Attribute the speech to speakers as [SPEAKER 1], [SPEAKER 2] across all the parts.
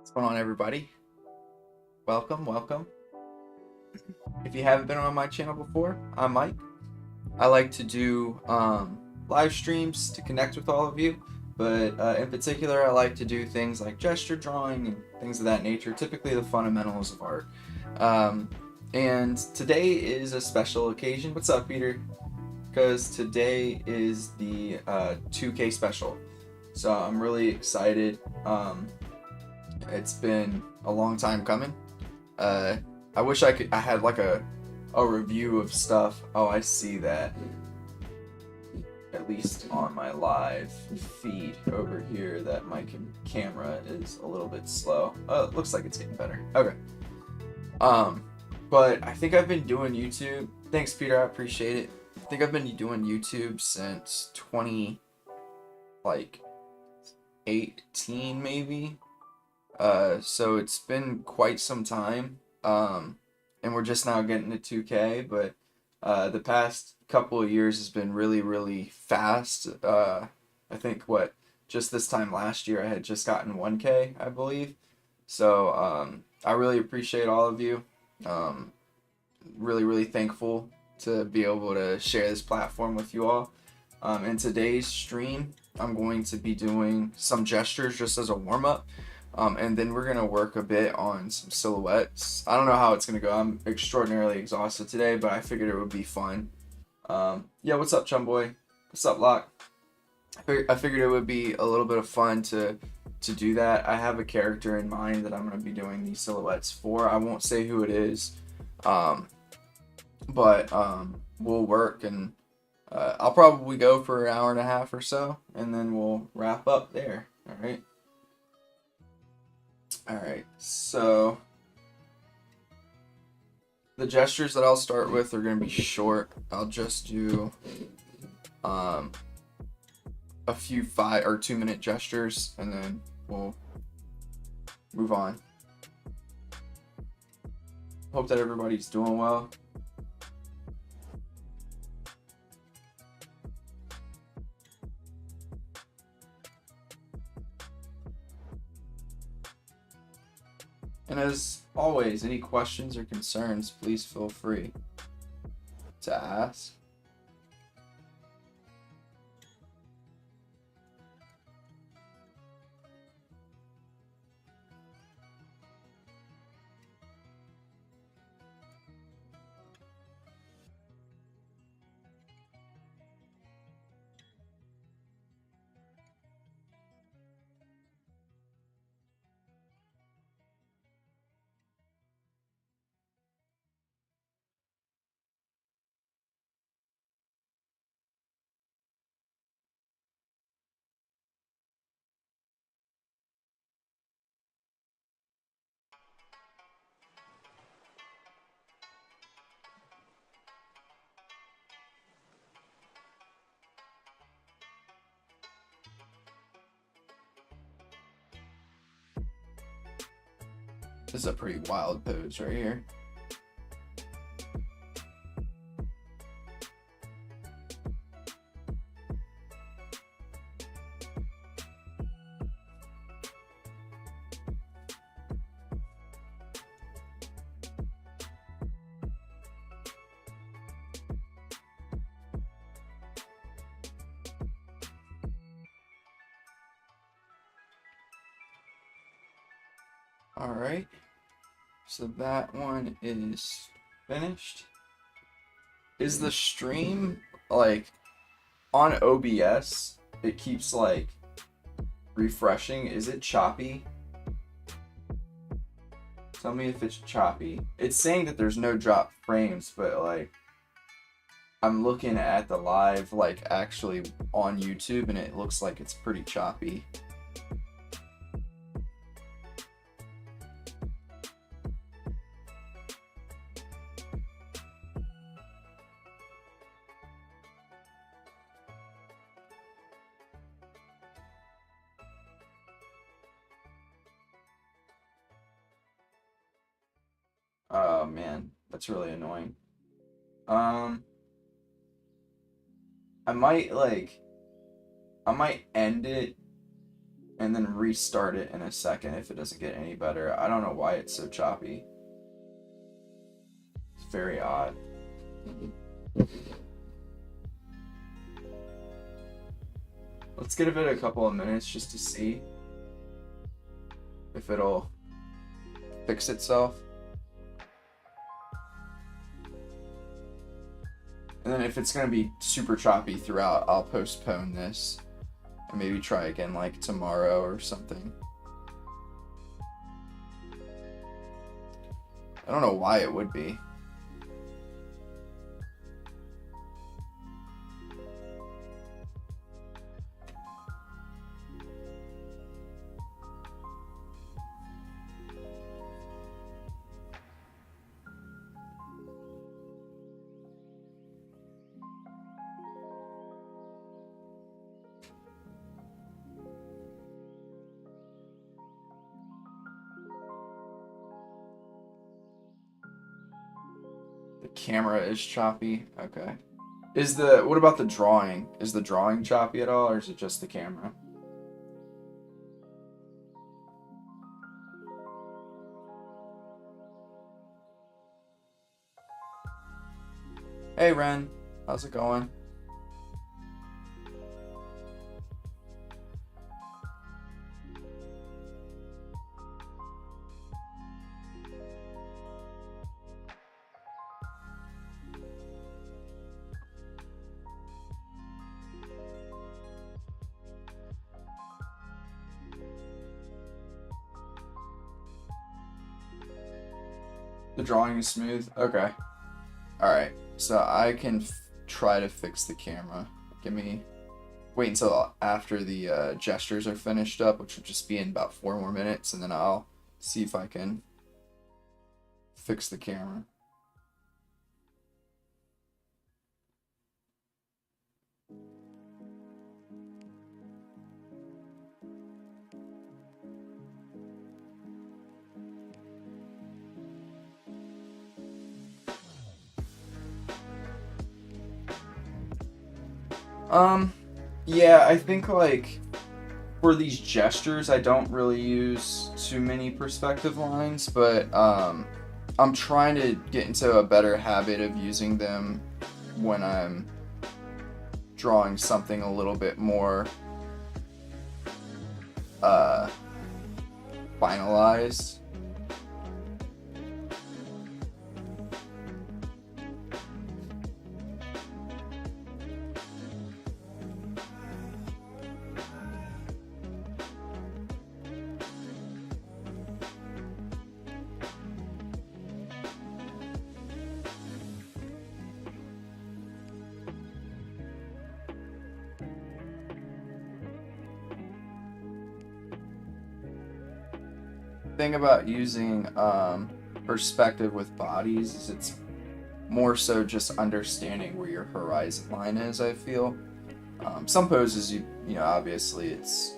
[SPEAKER 1] What's going on, everybody? Welcome. If you haven't been on my channel before, I'm Mike. I like to do live streams to connect with all of you, but in particular, I like to do things like gesture drawing and things of that nature, typically the fundamentals of art. Um, and today is a special occasion. What's up, Peter? Because today is the 2K special. So I'm really excited. It's been a long time coming. I wish I had like a review of stuff. Oh, I see that. At least on my live feed over here, that my camera is a little bit slow. Oh, it looks like it's getting better. Okay. But I think I've been doing YouTube. Thanks, Peter. I appreciate it. I think I've been doing YouTube since 2018 maybe. So it's been quite some time. And we're just now getting to 2K, but the past couple of years has been really fast. I think just this time last year I had just gotten 1K, I believe. So I really appreciate all of you. Really thankful to be able to share this platform with you all. In today's stream, I'm going to be doing some gestures just as a warm-up. And then we're going to work a bit on some silhouettes. I don't know how it's going to go. I'm extraordinarily exhausted today, but I figured it would be fun. Yeah, what's up, Chumboy? What's up, Locke? I figured it would be a little bit of fun to do that. I have a character in mind that I'm going to be doing these silhouettes for. I won't say who it is, but we'll work, and I'll probably go for an hour and a half or so, and then we'll wrap up there. All right. Alright, so the gestures that I'll start with are going to be short. I'll just do a few 5 or 2 minute gestures, and then we'll move on. Hope that everybody's doing well. And as always, any questions or concerns, please feel free to ask. This is a pretty wild pose right here. All right. So that one is finished. Is the stream like on OBS? It keeps like refreshing. Is it choppy? Tell me if it's choppy. It's saying that there's no drop frames, but like I'm looking at the live like actually on YouTube, and it looks like it's pretty choppy. Oh man, that's really annoying. I might end it and then restart it in a second if it doesn't get any better. I don't know why it's so choppy. It's very odd. Let's give it a couple of minutes just to see if it'll fix itself. And then if it's going to be super choppy throughout, I'll postpone this and maybe try again like tomorrow or something. I don't know why it would be. Camera is choppy. Okay. What about the drawing? Is the drawing choppy at all, or is it just the camera? Hey Ren, how's it going? The drawing is smooth? Okay. Alright, so I can try to fix the camera. Wait until after the gestures are finished up, which will just be in about 4 more minutes, and then I'll see if I can fix the camera. Yeah, I think like for these gestures, I don't really use too many perspective lines, but I'm trying to get into a better habit of using them when I'm drawing something a little bit more finalized. Thing about using perspective with bodies is it's more so just understanding where your horizon line is, I feel. Some poses, you know, obviously it's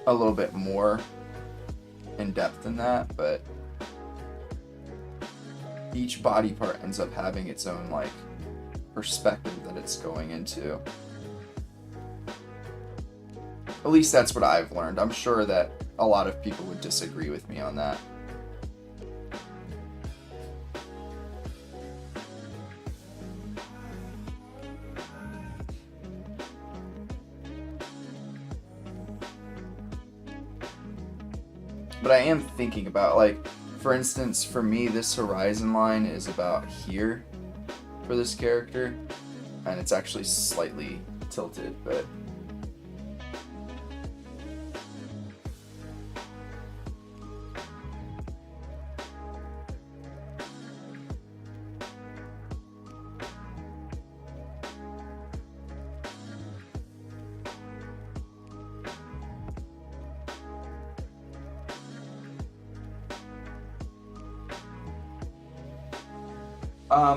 [SPEAKER 1] a little bit more in depth than that, but each body part ends up having its own like perspective that it's going into. At least that's what I've learned. I'm sure that a lot of people would disagree with me on that. But I am thinking about, like, for instance, for me, this horizon line is about here for this character, and it's actually slightly tilted, but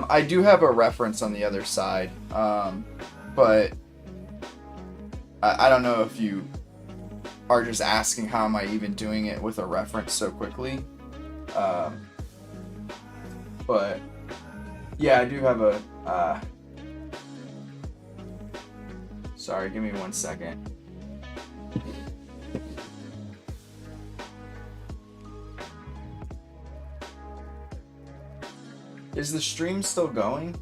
[SPEAKER 1] I do have a reference on the other side, but I don't know if you are just asking how am I even doing it with a reference so quickly. But yeah, I do have a, sorry, give me 1 second. Is the stream still going?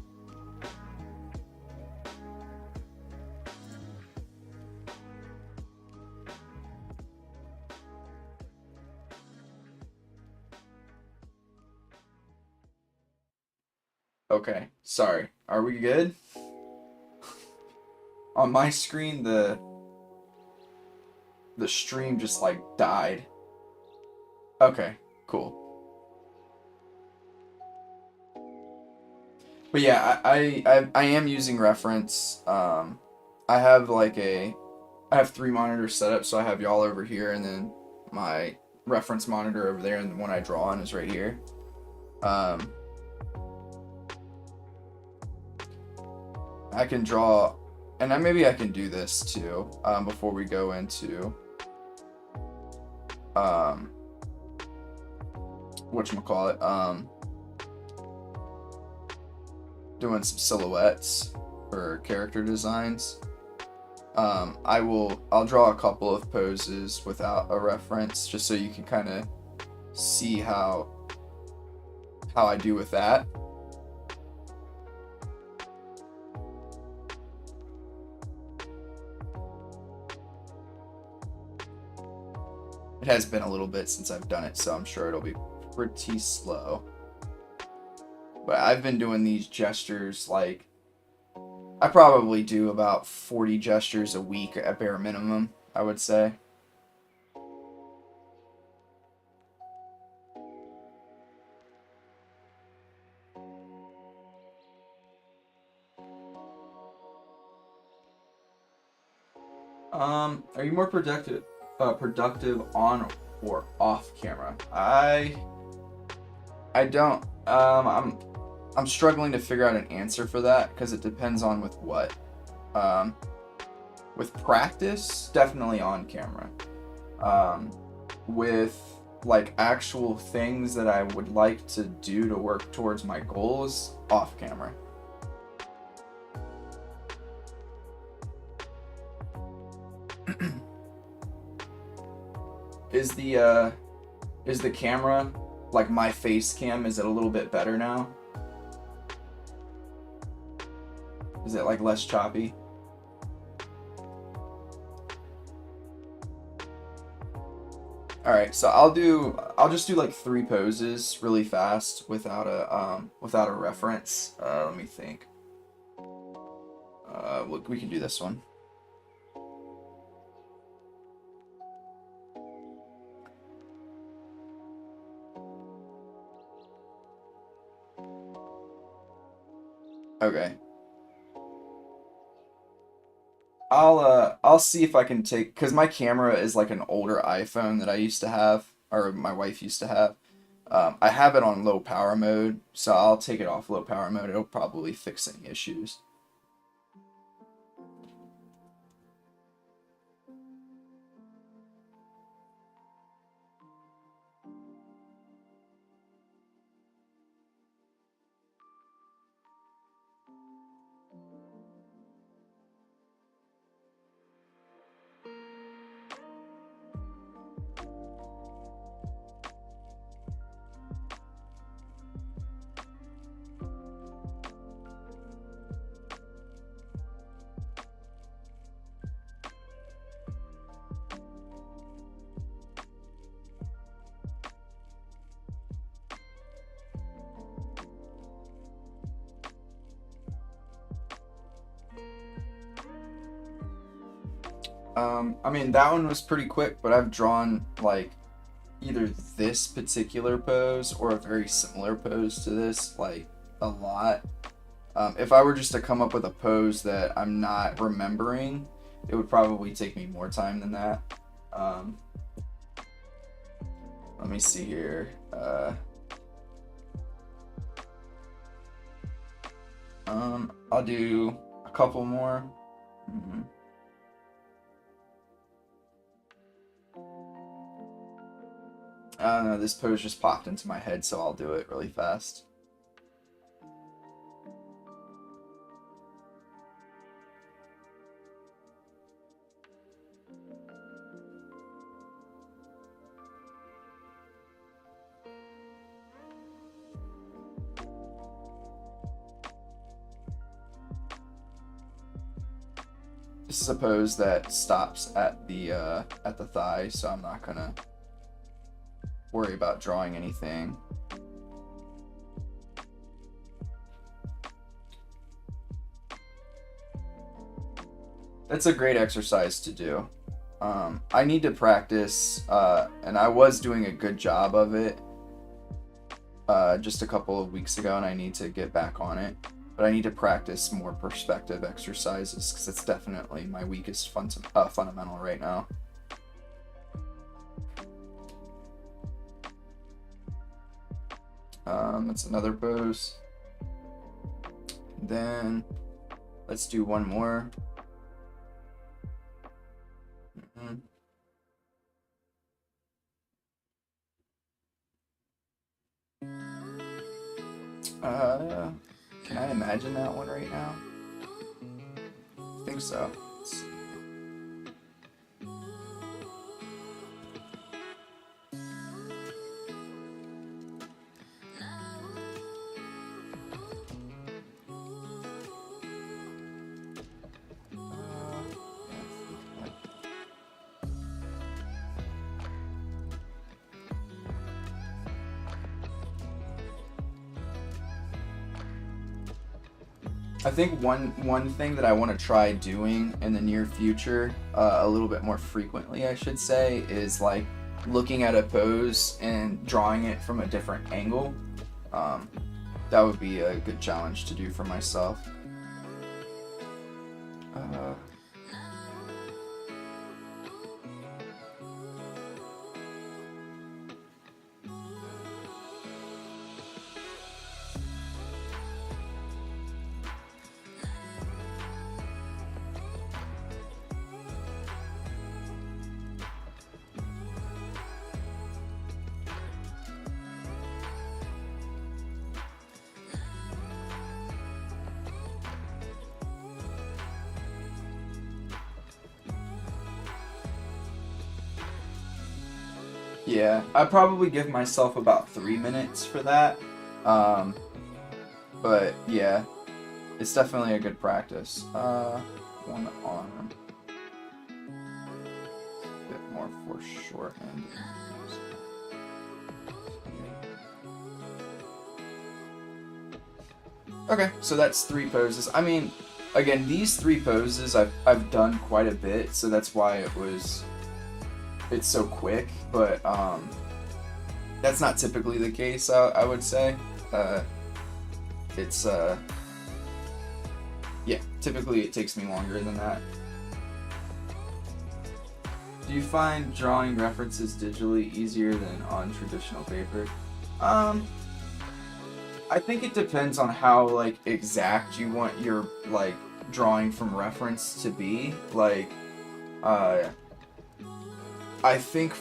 [SPEAKER 1] Okay, sorry. Are we good? On my screen, the stream just like died. Okay, cool. But yeah, I am using reference. I have I have 3 monitors set up, so I have y'all over here, and then my reference monitor over there, and the one I draw on is right here. I can draw, and maybe I can do this too before we go into whatchamacallit, doing some silhouettes for character designs. I'll draw a couple of poses without a reference, just so you can kind of see how I do with that. It has been a little bit since I've done it, so I'm sure it'll be pretty slow. But I've been doing these gestures, like, I probably do about 40 gestures a week at bare minimum, I would say. Are you more productive on or off camera? I don't. I'm struggling to figure out an answer for that because it depends on with what. With practice, definitely on camera. With like actual things that I would like to do to work towards my goals, off camera. Is the camera, like my face cam, is it a little bit better now? Is it like less choppy? Alright, so I'll just do like 3 poses really fast without a reference. Let me think. We can do this one. Okay. I'll see if I can take, because my camera is like an older iPhone that I used to have, or my wife used to have. I have it on low power mode, so I'll take it off low power mode. It'll probably fix any issues. I mean, that one was pretty quick, but I've drawn like either this particular pose or a very similar pose to this, like a lot. If I were just to come up with a pose that I'm not remembering, it would probably take me more time than that. Let me see here. I'll do a couple more. I don't know, this pose just popped into my head, so I'll do it really fast. This is a pose that stops at the thigh, so I'm not gonna worry about drawing anything. That's a great exercise to do. I need to practice, and I was doing a good job of it just a couple of weeks ago, and I need to get back on it. But I need to practice more perspective exercises because it's definitely my weakest fundamental right now. That's another pose. Then let's do one more. Can I imagine that one right now? I think so. I think one thing that I want to try doing in the near future, a little bit more frequently, I should say, is like looking at a pose and drawing it from a different angle. That would be a good challenge to do for myself. Yeah, I'd probably give myself about 3 minutes for that. But yeah, it's definitely a good practice. One arm. A bit more for shorthand. Okay, so that's 3 poses. I mean, again, these 3 poses I've done quite a bit, so that's why it's so quick, but that's not typically the case, I would say. Yeah, typically it takes me longer than that. Do you find drawing references digitally easier than on traditional paper? I think it depends on how like exact you want your like drawing from reference to be. Like, I think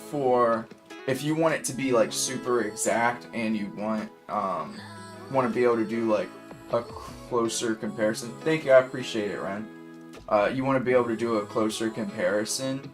[SPEAKER 1] if you want it to be like super exact and you want to be able to do like a closer comparison. Thank you, I appreciate it, Ren. You want to be able to do a closer comparison.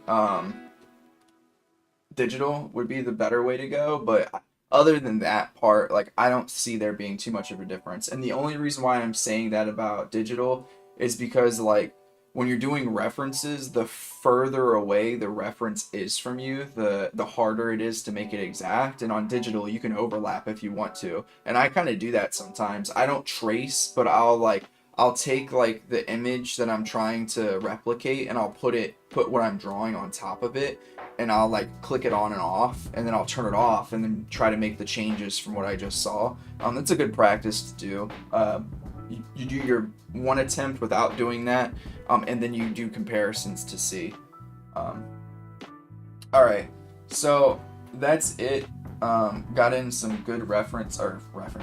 [SPEAKER 1] Digital would be the better way to go, but other than that part, like I don't see there being too much of a difference. And the only reason why I'm saying that about digital is because like when you're doing references, the further away the reference is from you, the harder it is to make it exact. And on digital, you can overlap if you want to. And I kind of do that sometimes. I don't trace, but I'll take like the image that I'm trying to replicate and I'll put what I'm drawing on top of it, and I'll like click it on and off, and then I'll turn it off and then try to make the changes from what I just saw. That's a good practice to do. You do your one attempt without doing that, and then you do comparisons to see. Alright, so that's it. Got in some good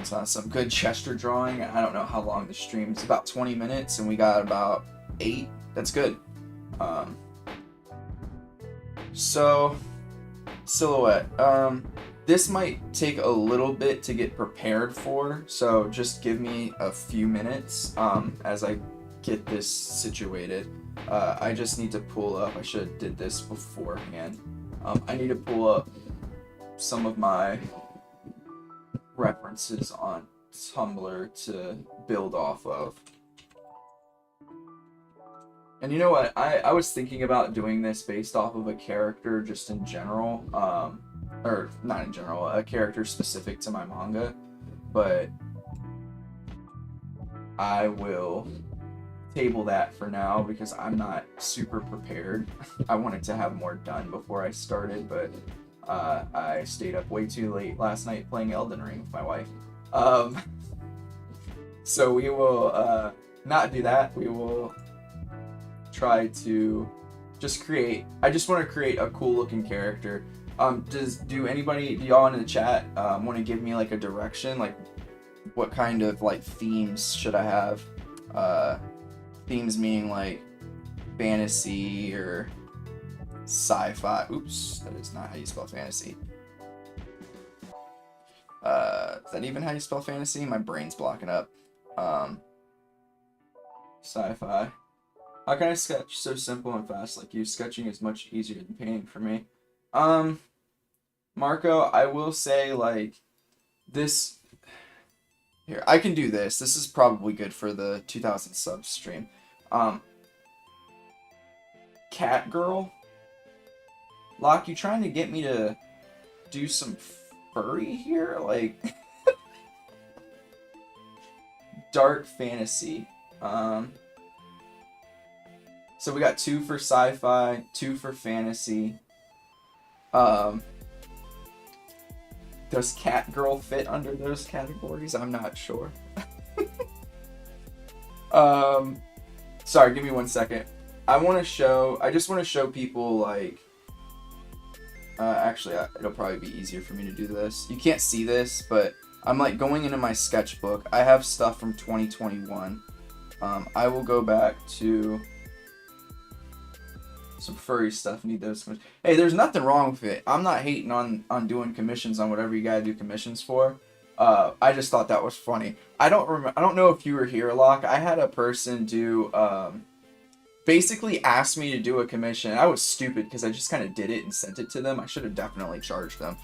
[SPEAKER 1] some good gesture drawing. I don't know how long the stream is, about 20 minutes, and we got about 8. That's good. So silhouette. This might take a little bit to get prepared for, so just give me a few minutes as I get this situated. I just need to pull up, I should have did this beforehand. I need to pull up some of my references on Tumblr to build off of. And you know what? I was thinking about doing this based off of a character just in general, or not in general, a character specific to my manga, but I will table that for now because I'm not super prepared. I wanted to have more done before I started, but I stayed up way too late last night playing Elden Ring with my wife. Um, so we will not do that. We will try to just create. I just want to create a cool looking character. Do y'all in the chat want to give me like a direction, like what kind of like themes should I have? Themes meaning like fantasy or sci-fi. Oops, that is not how you spell fantasy. Is that even how you spell fantasy? My brain's blocking up. Sci-fi. How can I sketch so simple and fast like you? Sketching is much easier than painting for me. Marco, I will say like this. Here, I can do this. This is probably good for the 2000 subs stream. Cat girl. Locke, you trying to get me to do some furry here? Like dark fantasy. So we got 2 for sci-fi, 2 for fantasy. Does cat girl fit under those categories? I'm not sure. Sorry, give me 1 second. I just want to show people like, actually, it'll probably be easier for me to do this. You can't see this, but I'm like going into my sketchbook. I have stuff from 2021. I will go back to some furry stuff. Need those. Hey, there's nothing wrong with it. I'm not hating on doing commissions on whatever you gotta do commissions for. I just thought that was funny. I don't know if you were here, Locke. I had a person do basically asked me to do a commission. I was stupid because I just kind of did it and sent it to them. I should have definitely charged them,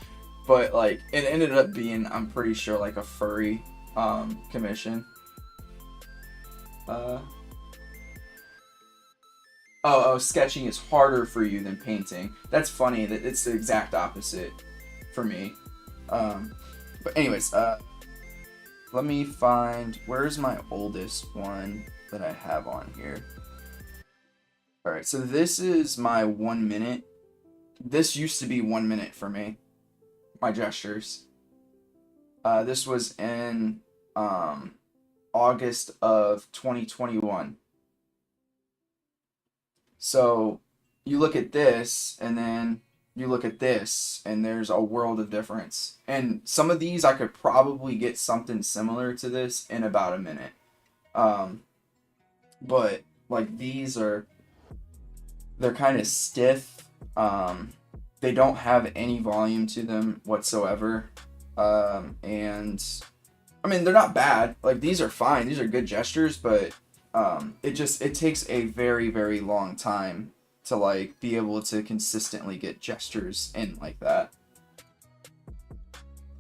[SPEAKER 1] but like it ended up being, I'm pretty sure, like a furry commission. Oh, sketching is harder for you than painting. That's funny. That it's the exact opposite for me. But anyways, let me find, where's my oldest one that I have on here? All right, so this is my 1 minute. This used to be 1 minute for me, my gestures. This was in August of 2021. So you look at this and then you look at this and there's a world of difference. And some of these I could probably get something similar to this in about a minute. But like these they're kind of stiff. They don't have any volume to them whatsoever. And I mean, they're not bad. Like these are fine. These are good gestures, but it takes a very, very long time to like be able to consistently get gestures in like that.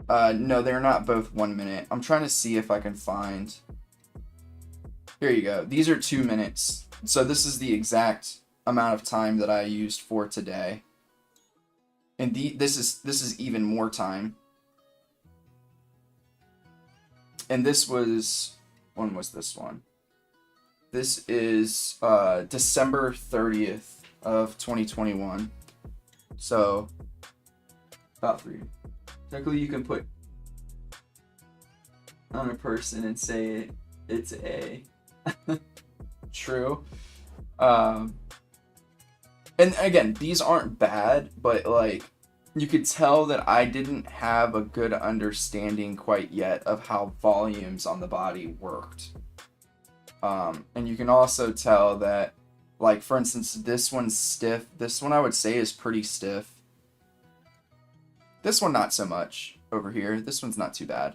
[SPEAKER 1] No, they're not both 1 minute. I'm trying to see if I can find. Here you go. These are 2 minutes. So this is the exact amount of time that I used for today. And this is even more time. And this was, when was this one? This is December 30th of 2021. So about 3. Technically, you can put on a person and say it's a true. And again, these aren't bad, but like you could tell that I didn't have a good understanding quite yet of how volumes on the body worked. And you can also tell that, like, for instance, this one's stiff. This one I would say is pretty stiff. This one not so much over here. This one's not too bad.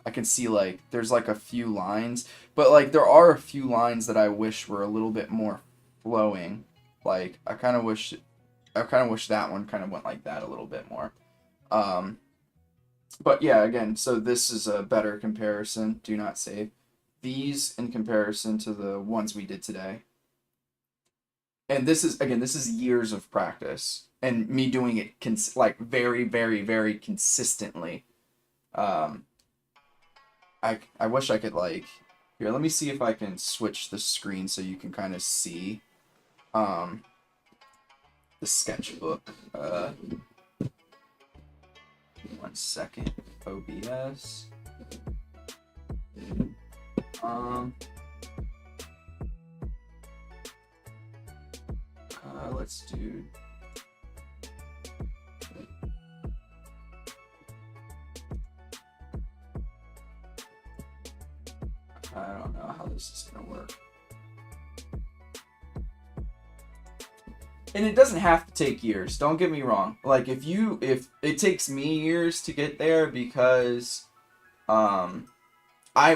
[SPEAKER 1] I can see, like, there's, like, a few lines. But, like, there are a few lines that I wish were a little bit more flowing. Like, I kind of wish that one kind of went like that a little bit more. But, yeah, again, so this is a better comparison. Do not save. These in comparison to the ones we did today. and this is years of practice and me doing it like very, very, very consistently. Um, I wish I could like here. Let me see if I can switch the screen so you can kind of see um, the sketchbook. 1 second. OBS. Let's do. I don't know how this is gonna work. And it doesn't have to take years. Don't get me wrong. Like if it takes me years to get there because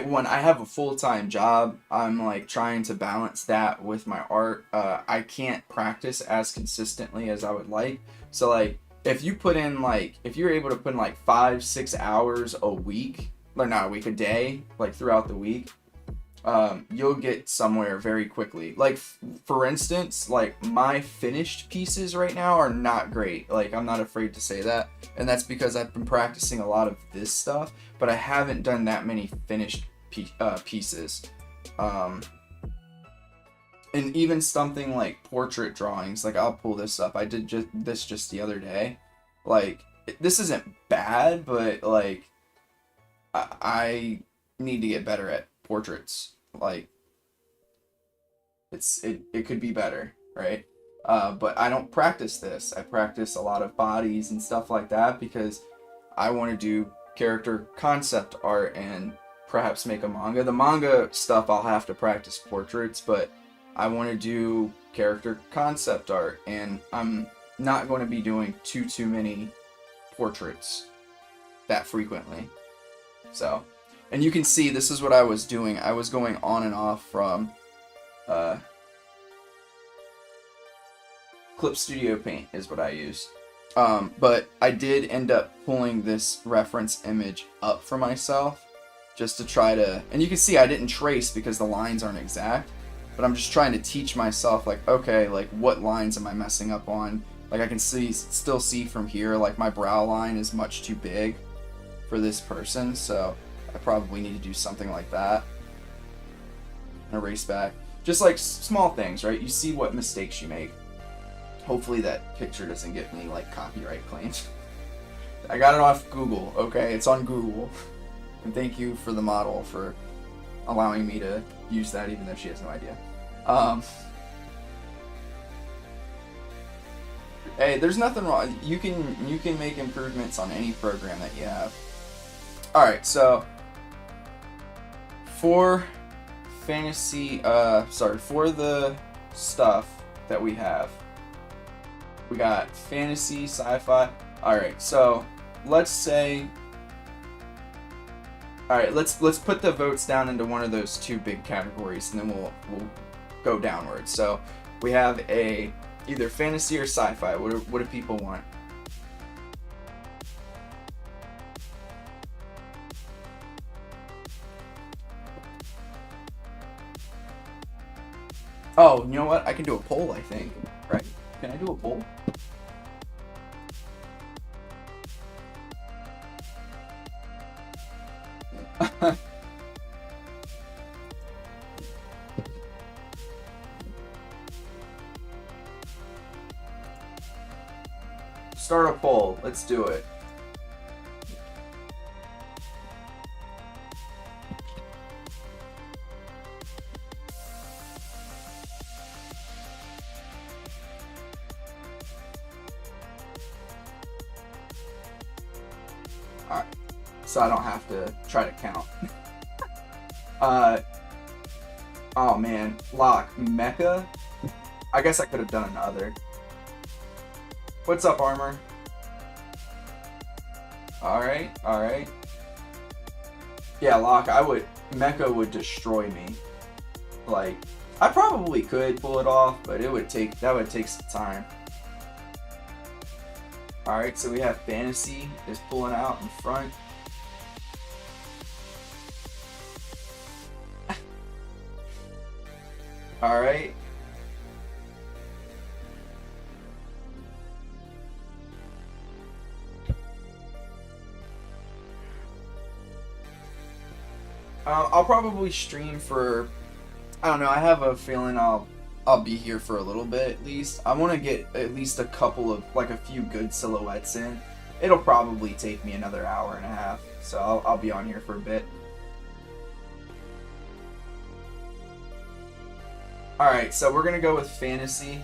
[SPEAKER 1] when I have a full-time job, I'm like trying to balance that with my art. I can't practice as consistently as I would like. So like if you're able to put in like 5-6 hours a week, or not a week, a day, like throughout the week, you'll get somewhere very quickly. Like for instance, like my finished pieces right now are not great. Like I'm not afraid to say that, and that's because I've been practicing a lot of this stuff, but I haven't done that many finished pieces. And even something like portrait drawings, like I'll pull this up. I did this just the other day. Like this isn't bad, but like I need to get better at portraits. Like it could be better, right? But I don't practice this. I practice a lot of bodies and stuff like that because I want to do character concept art and perhaps make a manga. The manga stuff I'll have to practice portraits, but I want to do character concept art, and I'm not going to be doing too many portraits that frequently. So, and you can see this is what I was doing. I was going on and off from Clip Studio Paint is what I use. But I did end up pulling this reference image up for myself just to try to, and you can see I didn't trace because the lines aren't exact, but I'm just trying to teach myself like, okay, like what lines am I messing up on? Like I can still see from here, like my brow line is much too big for this person, so I probably need to do something like that. Erase back. Just like small things, right? You see what mistakes you make. Hopefully that picture doesn't get me like copyright claims. I got it off Google, okay? It's on Google. And thank you for the model for allowing me to use that even though she has no idea. Hey, there's nothing wrong. You can make improvements on any program that you have. Alright, so for fantasy, for the stuff that we have, we got fantasy, sci-fi. Alright, so let's say, alright, let's put the votes down into one of those two big categories, and then we'll go downwards. So we have either fantasy or sci-fi. What do people want? Oh, you know what? I can do a poll, I think. Right? Can I do a poll? Start a poll. Let's do it. Alright. So I don't have to try to count. Oh man. Lock. Mecha? I guess I could have done another. What's up, Armor? Alright, alright. Yeah, Locke, Mecha would destroy me. Like, I probably could pull it off, but that would take some time. Alright, so we have Fantasy is pulling out in front. Alright. I'll probably stream for, I don't know, I have a feeling I'll be here for a little bit at least. I want to get at least a couple of, like a few good silhouettes in. It'll probably take me another hour and a half, so I'll be on here for a bit. Alright, so we're going to go with fantasy.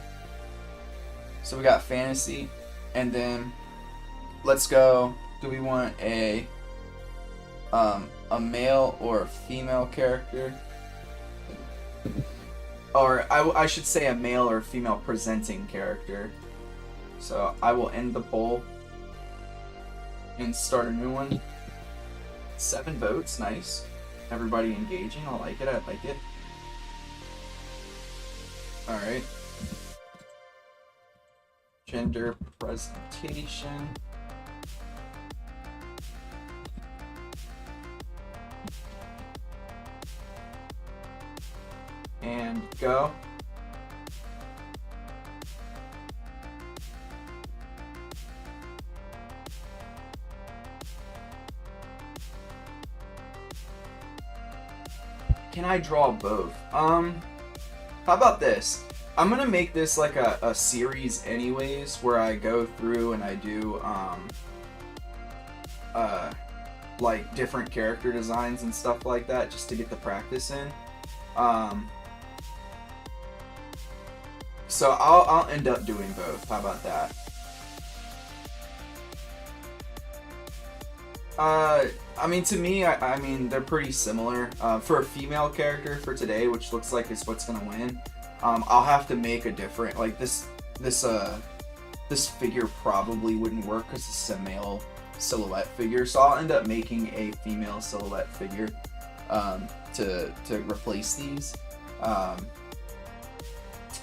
[SPEAKER 1] So we got fantasy, and then let's go, do we want a male or a female character? Or I should say a male or female presenting character. So I will end the poll and start a new one. 7 votes, nice. Everybody engaging, I like it, I like it. Alright. Gender presentation. And go. Can I draw both? How about this? I'm gonna make this like a series anyways, where I go through and I do like different character designs and stuff like that, just to get the practice in. So I'll end up doing both. How about that? I mean, to me, I mean, they're pretty similar. For a female character for today, which looks like is what's gonna win, I'll have to make a different, like this figure probably wouldn't work because this is a male silhouette figure, so I'll end up making a female silhouette figure to replace these.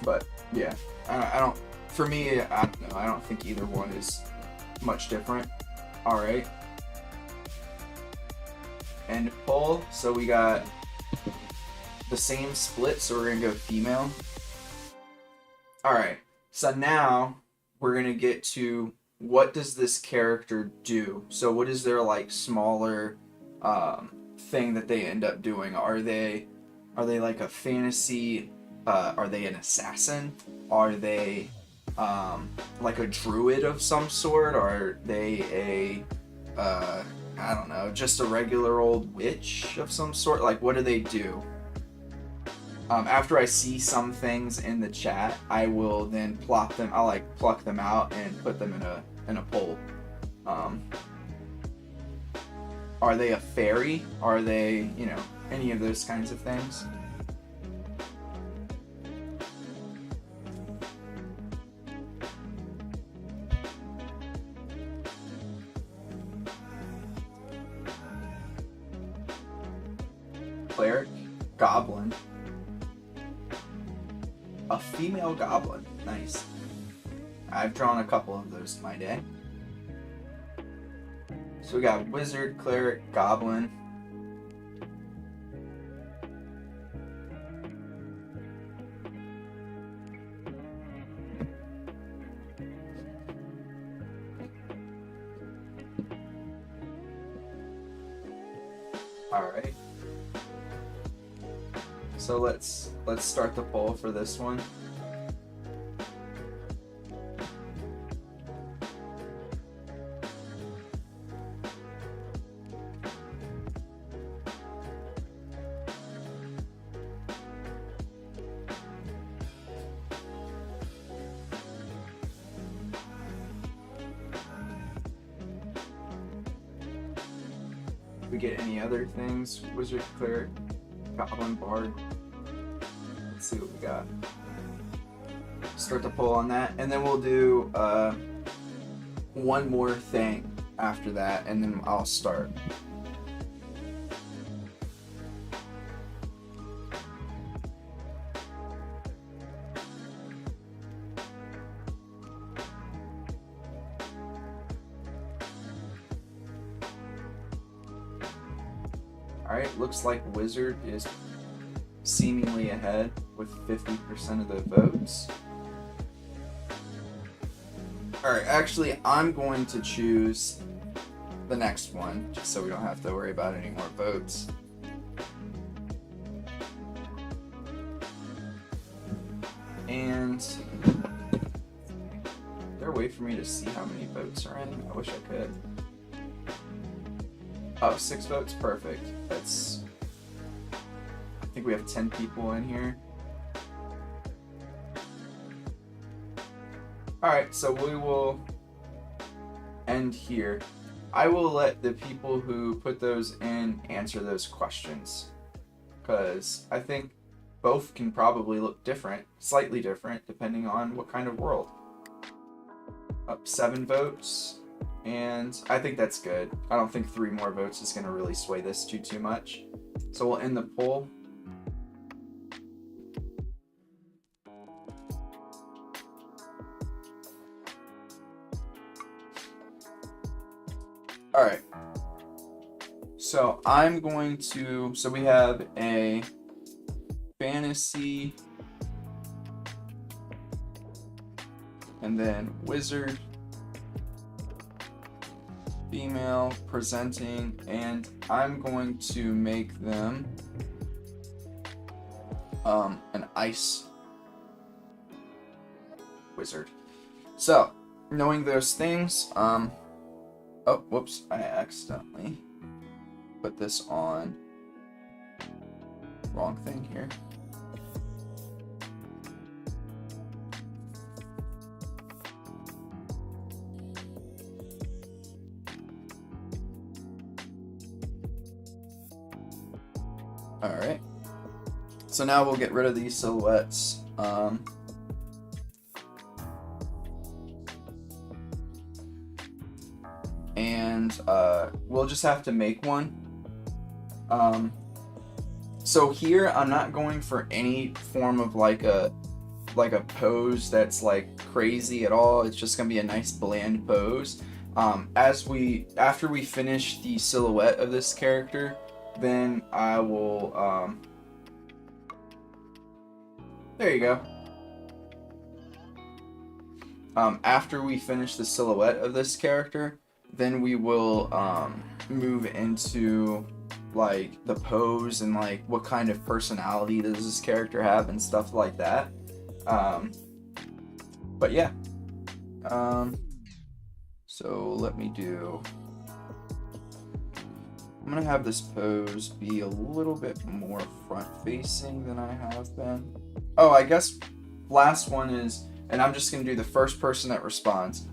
[SPEAKER 1] But yeah, I don't. For me, I don't know. I don't think either one is much different. All right. End poll. So we got the same split, so we're gonna go female. Alright, so now we're gonna get to what does this character do? So what is their like smaller thing that they end up doing? Are they like a fantasy, are they an assassin? Are they like a druid of some sort? Are they a I don't know, just a regular old witch of some sort? Like, what do they do? After I see some things in the chat, I will then plop them. I'll like pluck them out and put them in a poll. Are they a fairy? Are they, you know, any of those kinds of things? Cleric, goblin. A female goblin. Nice. I've drawn a couple of those in my day. So we got wizard, cleric, goblin. All right. So let's start the poll for this one. We get any other things? Wizard, cleric, goblin, bard. Let's see what we got. Start the poll on that, and then we'll do one more thing after that, and then I'll start. Alright, looks like wizard is seemingly ahead with 50% of the votes. Alright, actually I'm going to choose the next one, just so we don't have to worry about any more votes. And is there a way for me to see how many votes are in? I wish I could. Oh, 6 votes, perfect. That's, I think we have 10 people in here. Alright, so we will end here. I will let the people who put those in answer those questions, because I think both can probably look different, slightly different, depending on what kind of world. Up 7 votes, and I think that's good. I don't think 3 more votes is going to really sway this too much. So we'll end the poll. Alright, so I'm going to, so we have a fantasy, and then wizard, female, presenting, and I'm going to make them an ice wizard. So, knowing those things, oh, whoops, I accidentally put this on wrong thing here. Alright, so now we'll get rid of these silhouettes. And we'll just have to make one. So here I'm not going for any form of like a pose that's like crazy at all. It's just gonna be a nice bland pose. After we finish the silhouette of this character, then I will there you go. After we finish the silhouette of this character, then we will move into like the pose and like what kind of personality does this character have and stuff like that. But yeah, so let me do, I'm gonna have this pose be a little bit more front facing than I have been. Oh, I guess last one is, and I'm just gonna do the first person that responds.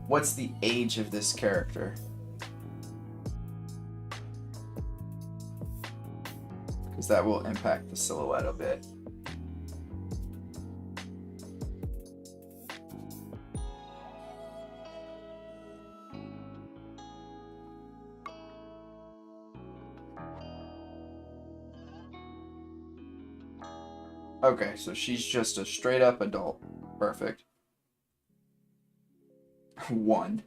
[SPEAKER 1] What's the age of this character? Because that will impact the silhouette a bit. Okay, so she's just a straight up adult. Perfect. 1.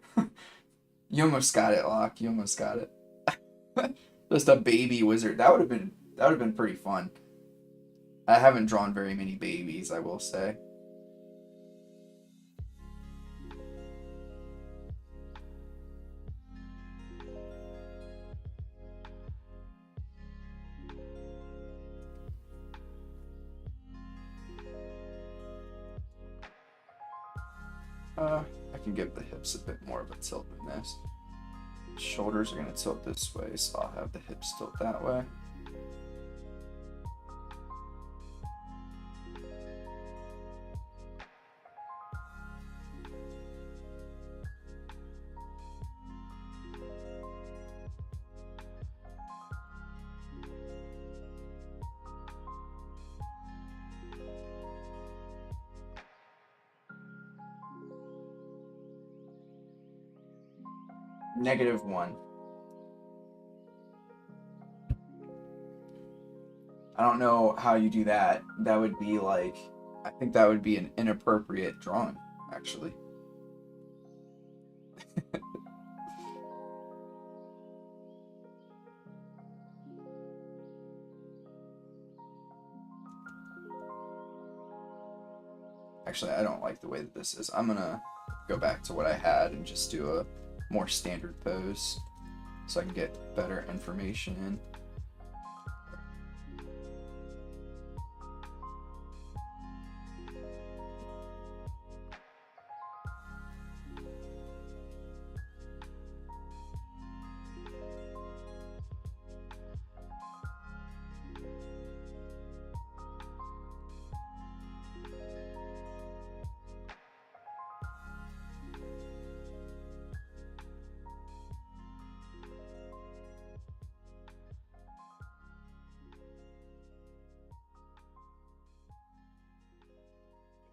[SPEAKER 1] You almost got it, Locke. You almost got it. Just a baby wizard. That would have been pretty fun. I haven't drawn very many babies, I will say. I can give the hips a bit more of a tilt than this. Shoulders are going to tilt this way, so I'll have the hips tilt that way. -1. I don't know how you do that. That would be like, I think that would be an inappropriate drawing, actually. Actually, I don't like the way that this is. I'm gonna go back to what I had and just do a more standard pose so I can get better information in.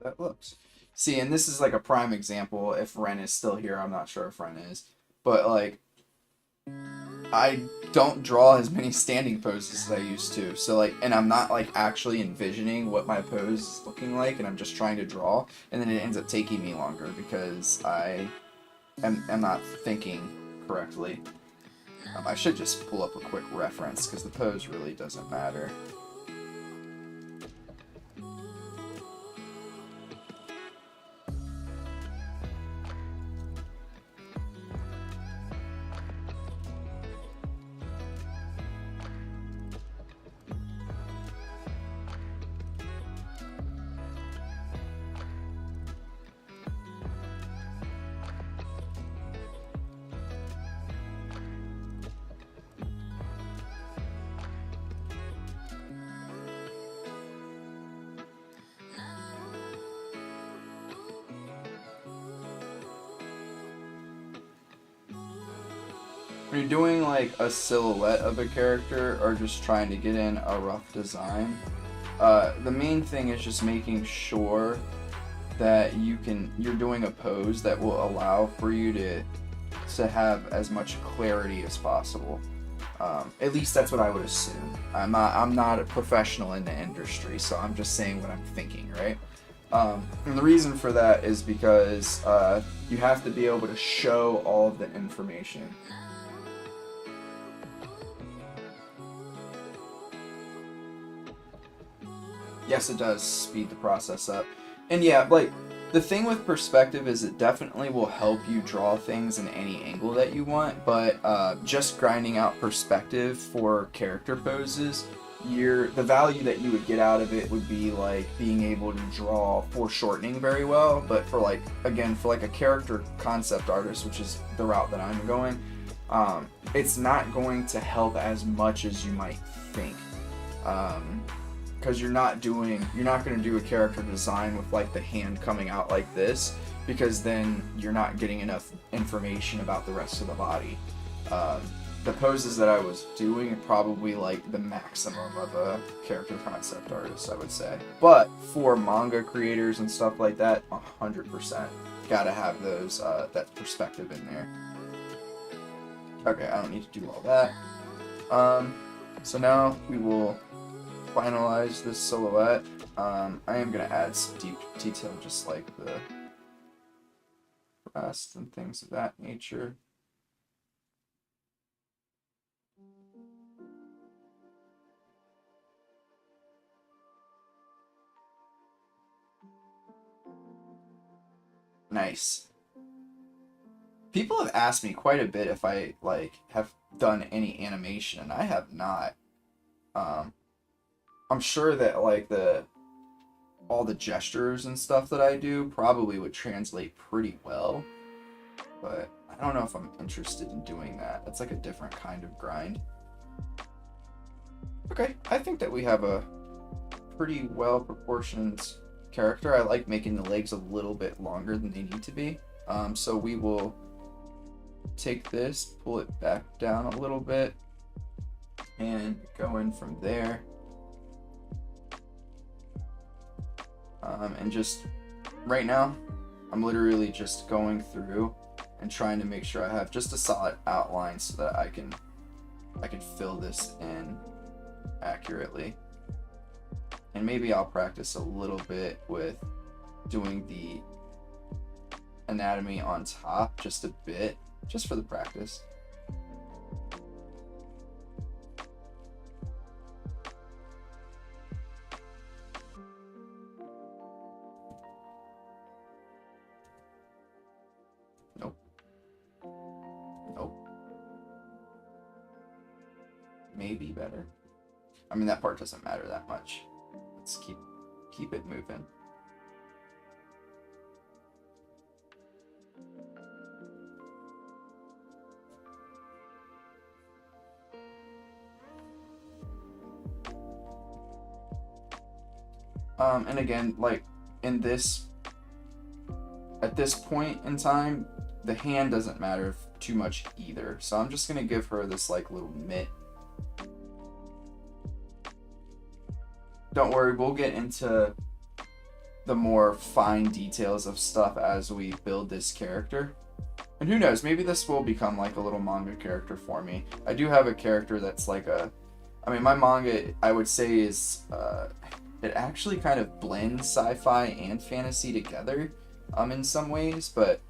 [SPEAKER 1] that looks. See, and this is like a prime example. If Ren is still here, I'm not sure if Ren is, but like I don't draw as many standing poses as I used to. So like, and I'm not like actually envisioning what my pose is looking like, and I'm just trying to draw, and then it ends up taking me longer because I am not thinking correctly. I should just pull up a quick reference because the pose really doesn't matter. Are you doing like a silhouette of a character or just trying to get in a rough design? The main thing is just making sure that you're doing a pose that will allow for you to have as much clarity as possible. At least that's what I would assume. I'm not a professional in the industry, so I'm just saying what I'm thinking, right? And the reason for that is because you have to be able to show all of the information. Yes, it does speed the process up. And yeah, like, the thing with perspective is it definitely will help you draw things in any angle that you want, but just grinding out perspective for character poses, the value that you would get out of it would be like being able to draw foreshortening very well, but for like, again, for like a character concept artist, which is the route that I'm going, it's not going to help as much as you might think. Because you're not going to do a character design with like the hand coming out like this, because then you're not getting enough information about the rest of the body. The poses that I was doing are probably like the maximum of a character concept artist, I would say. But for manga creators and stuff like that, 100% gotta have those that perspective in there. Okay, I don't need to do all that. So now we will finalize this silhouette. I am going to add some deep detail, just like the breast and things of that nature. Nice. People have asked me quite a bit if I like have done any animation, and I have not. I'm sure that like all the gestures and stuff that I do probably would translate pretty well, but I don't know if I'm interested in doing that. That's like a different kind of grind. Okay, I think that we have a pretty well proportioned character. I like making the legs a little bit longer than they need to be. So we will take this, pull it back down a little bit, and go in from there. And just right now, I'm literally just going through and trying to make sure I have just a solid outline so that I can fill this in accurately. And maybe I'll practice a little bit with doing the anatomy on top just a bit, just for the practice. Nope. Nope. Maybe better. I mean, that part doesn't matter that much. Let's keep it moving. And again, like at this point in time, the hand doesn't matter too much either. So I'm just gonna give her this like little mitt. Don't worry, we'll get into the more fine details of stuff as we build this character. And who knows, maybe this will become like a little manga character for me. I do have a character that's like my manga, I would say, is, it actually kind of blends sci-fi and fantasy together, in some ways, but,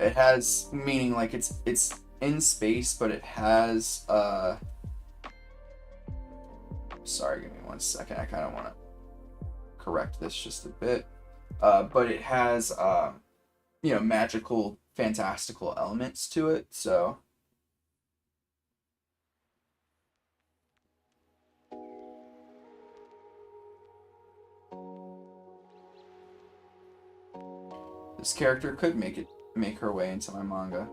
[SPEAKER 1] it has, meaning like it's in space, but it has, sorry, give me 1 second, I kind of want to correct this just a bit, but it has, magical, fantastical elements to it, so. This character could make her way into my manga.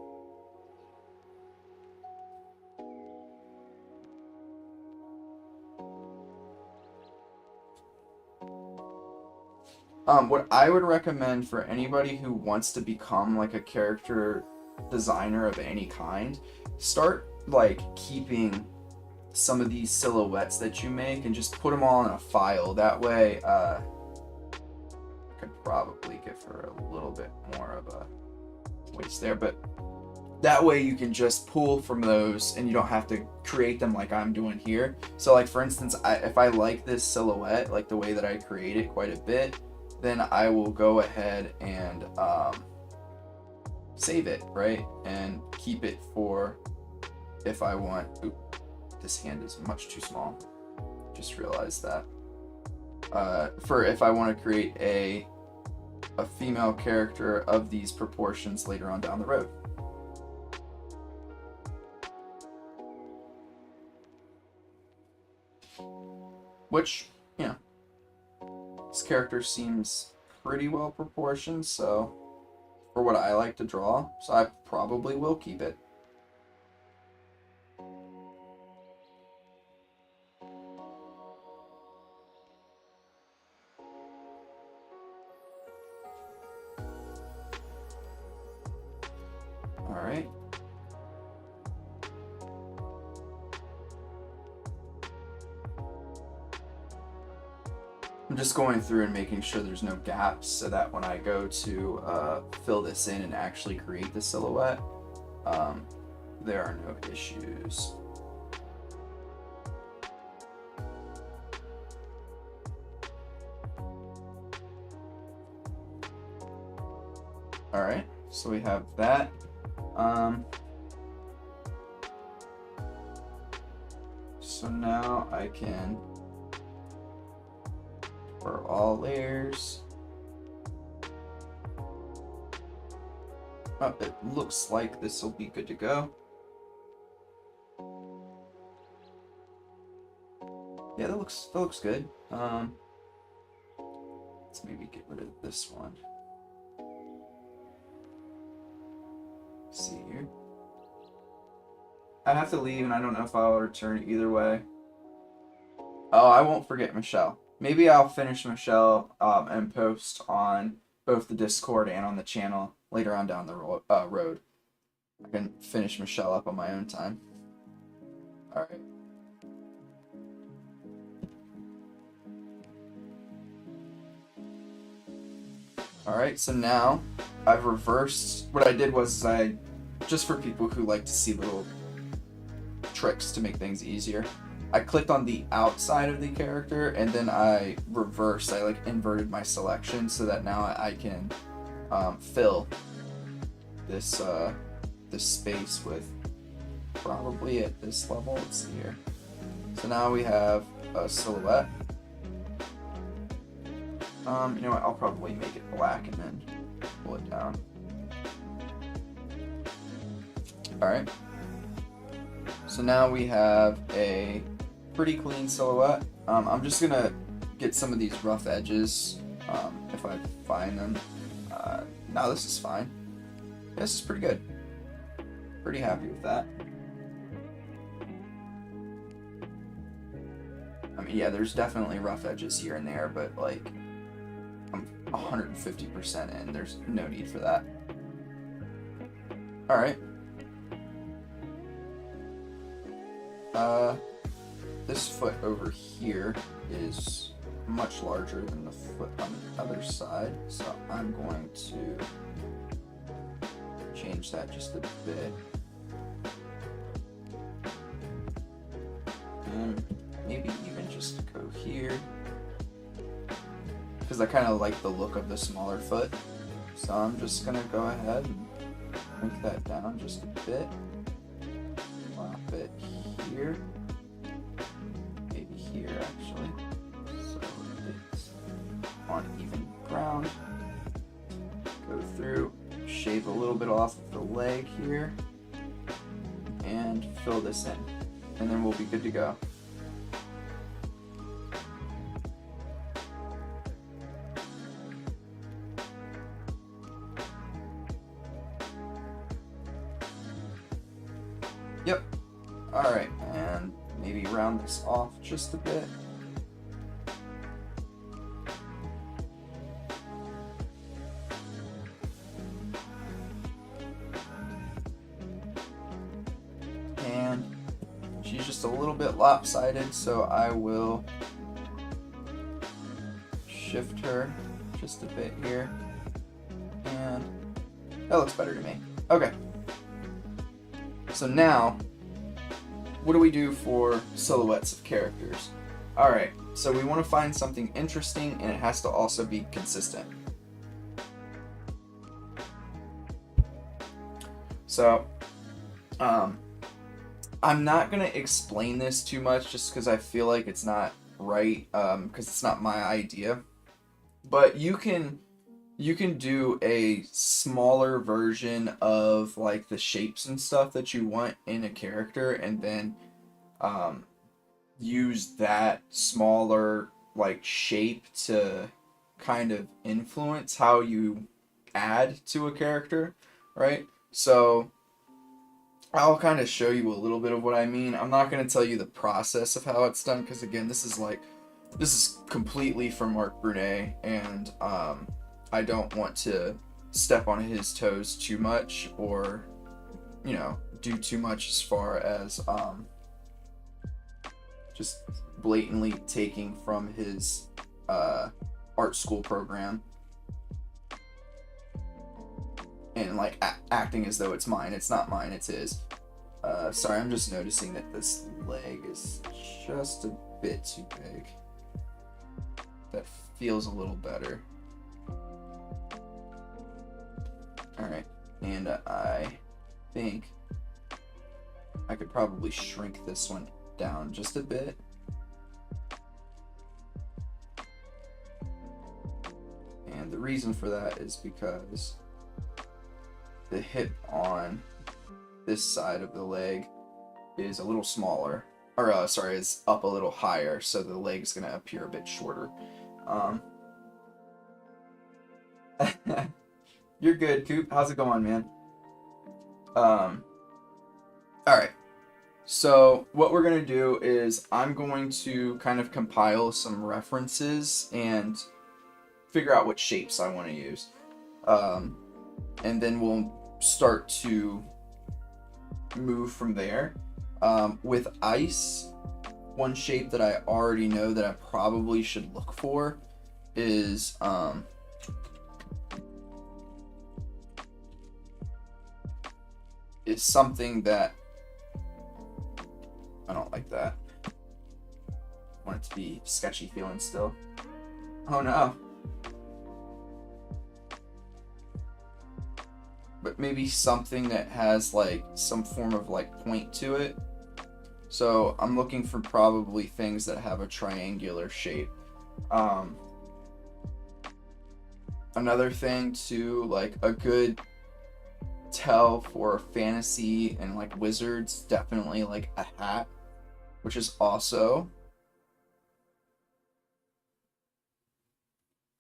[SPEAKER 1] What I would recommend for anybody who wants to become like a character designer of any kind, start like keeping some of these silhouettes that you make and just put them all in a file. That way, I could probably give her a little bit more of a waist there, but that way you can just pull from those and you don't have to create them like I'm doing here. So like for instance, if I like this silhouette, like the way that I create it quite a bit, then I will go ahead and save it, right? And keep it for if I want. Oop, this hand is much too small. Just realized that. For if I want to create a female character of these proportions later on down the road. Which, this character seems pretty well proportioned, so for what I like to draw, so I probably will keep it. All right. I'm just going through and making sure there's no gaps so that when I go to fill this in and actually create the silhouette, there are no issues. All right, so we have that. So now I can, for all layers, it looks like this will be good to go. Yeah, that looks good. Let's maybe get rid of this one. Let's see here. I have to leave and I don't know if I'll return either way. Oh, I won't forget Michelle. Maybe I'll finish Michelle and post on both the Discord and on the channel later on down the road. I can finish Michelle up on my own time. Alright. Alright, so now I've reversed. What I did was just for people who like to see little tricks to make things easier, I clicked on the outside of the character and then I reversed. I like inverted my selection so that now I can fill this this space with probably at this level. Let's see here. So now we have a silhouette. You know what? I'll probably make it black and then pull it down. All right. So now we have a pretty clean silhouette. I'm just gonna get some of these rough edges if I find them. No, this is fine. This is pretty good. Pretty happy with that. I mean, yeah, there's definitely rough edges here and there, but like I'm 150% in. There's no need for that. All right. This foot over here is much larger than the foot on the other side, so I'm going to change that just a bit. And maybe even just go here, because I kind of like the look of the smaller foot. So I'm just gonna go ahead and shrink that down just a bit. Plop it here, maybe here actually, so it's on even ground. Go through, shave a little bit off of the leg here, and fill this in, and then we'll be good to go. Yep. Alright, and maybe round this off just a bit. And she's just a little bit lopsided, so I will shift her just a bit here. And that looks better to me. Okay. So now, what do we do for silhouettes of characters? Alright, so we want to find something interesting, and it has to also be consistent. So, I'm not going to explain this too much just because I feel like it's not right, because it's not my idea. But you can do a smaller version of like the shapes and stuff that you want in a character, and then use that smaller like shape to kind of influence how you add to a character, right? So I'll kind of show you a little bit of what I mean. I'm not going to tell you the process of how it's done, because again, this is completely from Mark Brunet, and I don't want to step on his toes too much, or, you know, do too much as far as just blatantly taking from his art school program and like acting as though it's mine. It's not mine, it's his. Sorry, I'm just noticing that this leg is just a bit too big. That feels a little better. Alright, and I think I could probably shrink this one down just a bit. And the reason for that is because the hip on this side of the leg is a little smaller, or sorry, is up a little higher, so the leg's gonna appear a bit shorter. You're good, Coop. How's it going, man? Alright. So what we're going to do is I'm going to kind of compile some references and figure out what shapes I want to use. And then we'll start to move from there. With ice, one shape that I already know that I probably should look for is something that I don't like that. I want it to be sketchy feeling still. Oh no. But maybe something that has like some form of like point to it. So I'm looking for probably things that have a triangular shape. Another thing too, like a good tell for fantasy and like wizards, definitely like a hat, which is also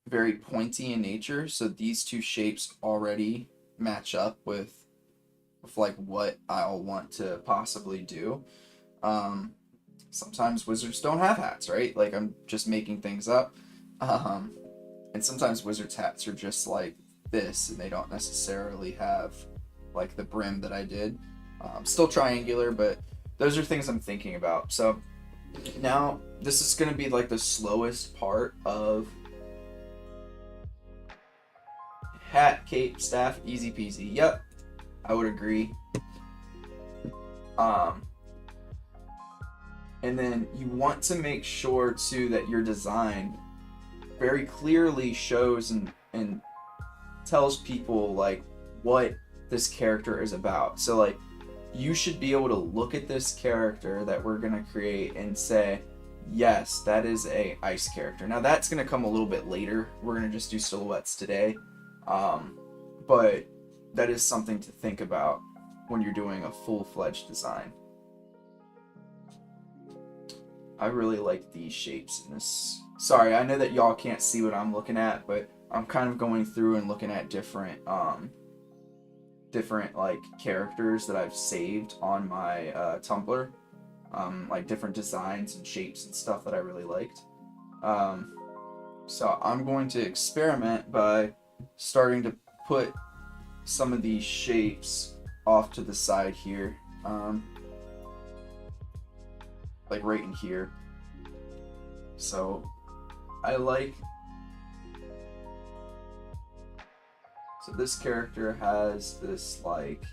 [SPEAKER 1] very pointy in nature. So these two shapes already match up with like what I'll want to possibly do. Sometimes wizards don't have hats, right? Like I'm just making things up. And sometimes wizards hats are just like this, and they don't necessarily have like the brim that I did. Still triangular, but those are things I'm thinking about. So Now, this is going to be like the slowest part of hat, cape, staff, easy peasy. Yep, I would agree. And then you want to make sure too that your design very clearly shows and tells people like what this character is about. So like you should be able to look at this character that we're gonna create and say, yes, that is a ice character. Now that's gonna come a little bit later. We're gonna just do silhouettes today. But that is something to think about when you're doing a full-fledged design. I really like these shapes in this. Sorry, I know that y'all can't see what I'm looking at, but I'm kind of going through and looking at different like characters that I've saved on my Tumblr, like different designs and shapes and stuff that I really liked. So I'm going to experiment by starting to put some of these shapes off to the side here, like right in here. So I like, so this character has this like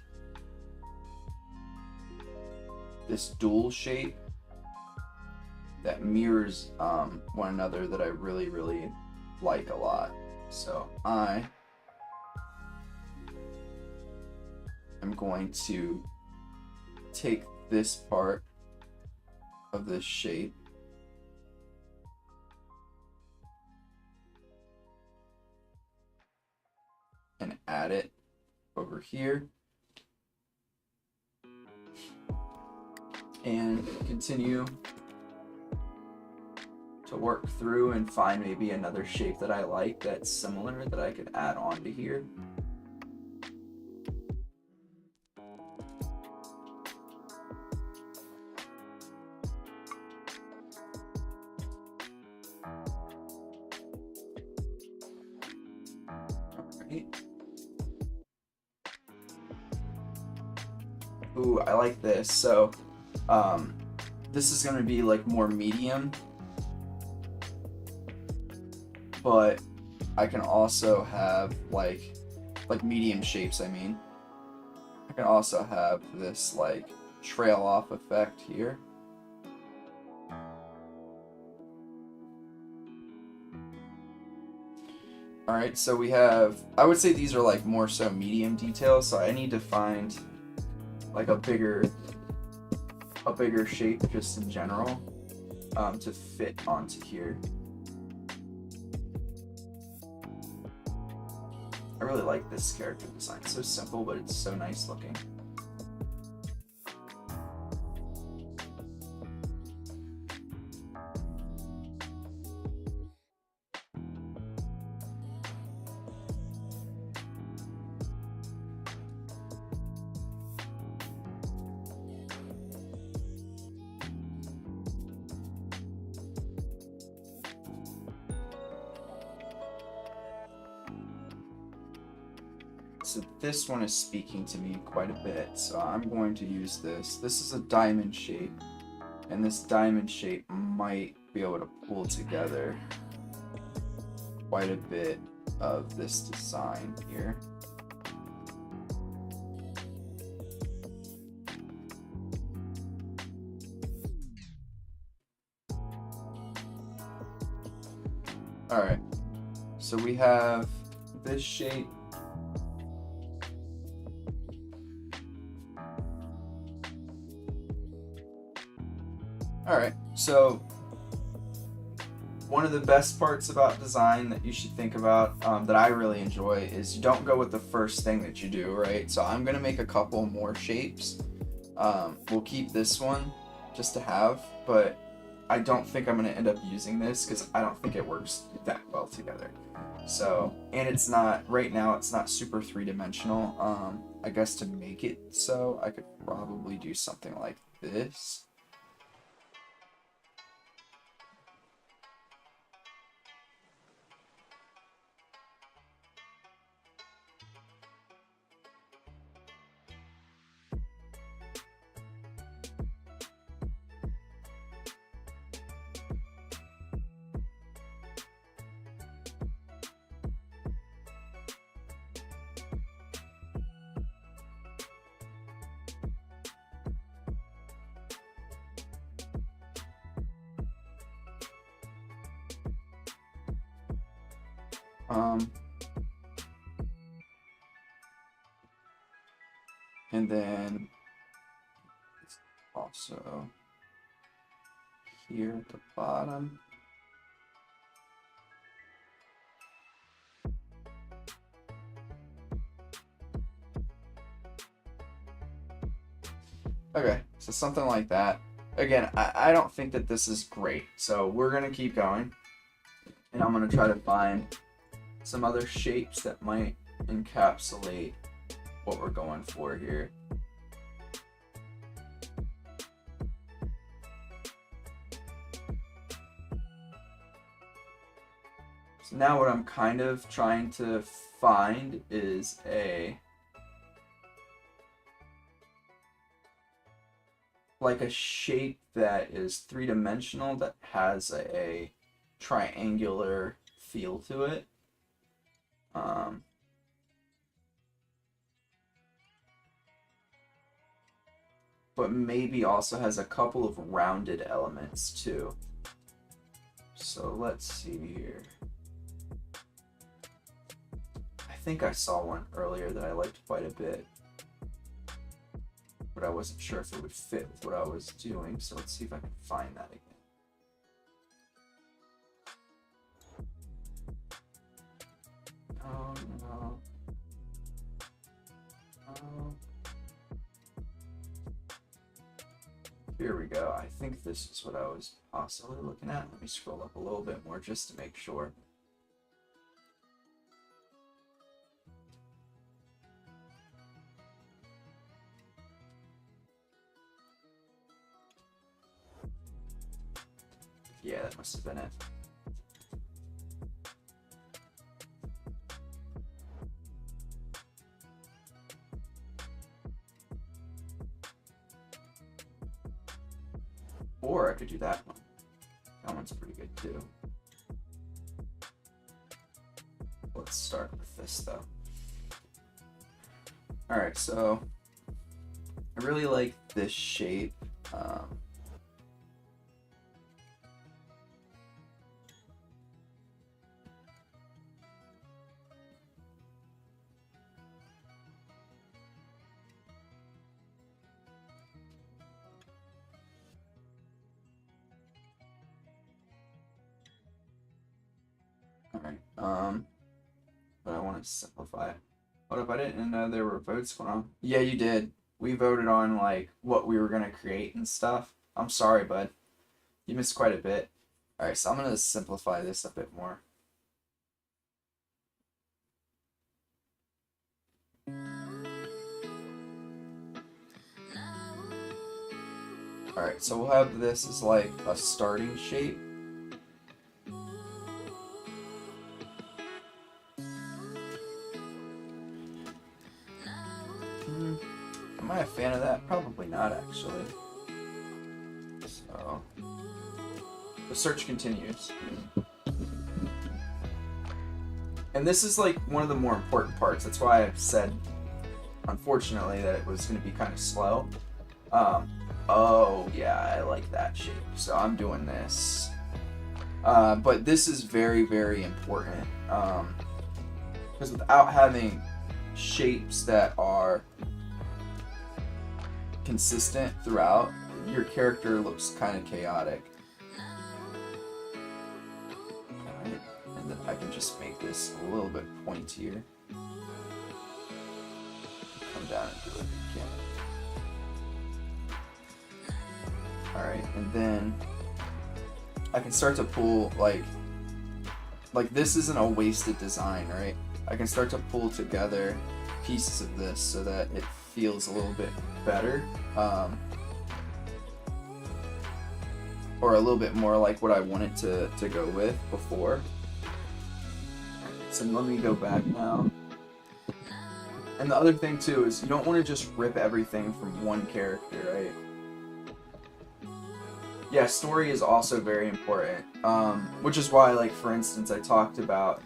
[SPEAKER 1] this dual shape that mirrors one another that I really like a lot. So I am going to take this part of this shape and add it over here and continue to work through and find maybe another shape that I like that's similar that I could add onto here. Ooh, I like this. So, this is going to be like more medium, but I can also have like medium shapes. I mean, I can also have this like trail off effect here. All right, so we have, I would say these are like more so medium details. So I need to find like a bigger shape just in general to fit onto here. I really like this character design. It's so simple, but it's so nice looking. So this one is speaking to me quite a bit, so I'm going to use this. This is a diamond shape, and this diamond shape might be able to pull together quite a bit of this design here. Alright, so we have this shape. Alright, so one of the best parts about design that you should think about, that I really enjoy, is you don't go with the first thing that you do, right? So I'm going to make a couple more shapes. We'll keep this one just to have, but I don't think I'm going to end up using this because I don't think it works that well together. So, and it's not, right now it's not super three-dimensional. I guess to make it so, I could probably do something like this. And then also here at the bottom. Okay, so something like that. Again, I don't think that this is great, so we're going to keep going. And I'm going to try to find some other shapes that might encapsulate what we're going for here. So now what I'm kind of trying to find is like a shape that is three-dimensional that has a triangular feel to it. But maybe also has a couple of rounded elements too. So let's see here. I think I saw one earlier that I liked quite a bit, but I wasn't sure if it would fit with what I was doing, so let's see if I can find that again. Oh, no. Oh. Here we go. I think this is what I was possibly looking at. Let me scroll up a little bit more just to make sure. Yeah, that must have been it. Or I could do that one. That one's pretty good too. Let's start with this though. Alright, so I really like this shape. But I want to simplify it. What if I didn't know there were votes going on? Yeah, you did. We voted on like what we were gonna create and stuff. I'm sorry, bud. You missed quite a bit. Alright, so I'm gonna simplify this a bit more. Alright, so we'll have this as like a starting shape. Am I a fan of that? Probably not, actually. So, the search continues. And this is like one of the more important parts. That's why I've said, unfortunately, that it was going to be kind of slow. Oh, yeah, I like that shape. So I'm doing this. But this is very, very important. Because without having shapes that are consistent throughout, your character looks kind of chaotic. Alright, and then I can just make this a little bit pointier. Come down and do it again. Alright, and then I can start to pull, like this isn't a wasted design, right? I can start to pull together pieces of this so that it feels a little bit better, or a little bit more like what I wanted to go with before. So let me go back now. And the other thing too is you don't want to just rip everything from one character, right? Yeah, story is also very important, which is why, like, for instance, I talked about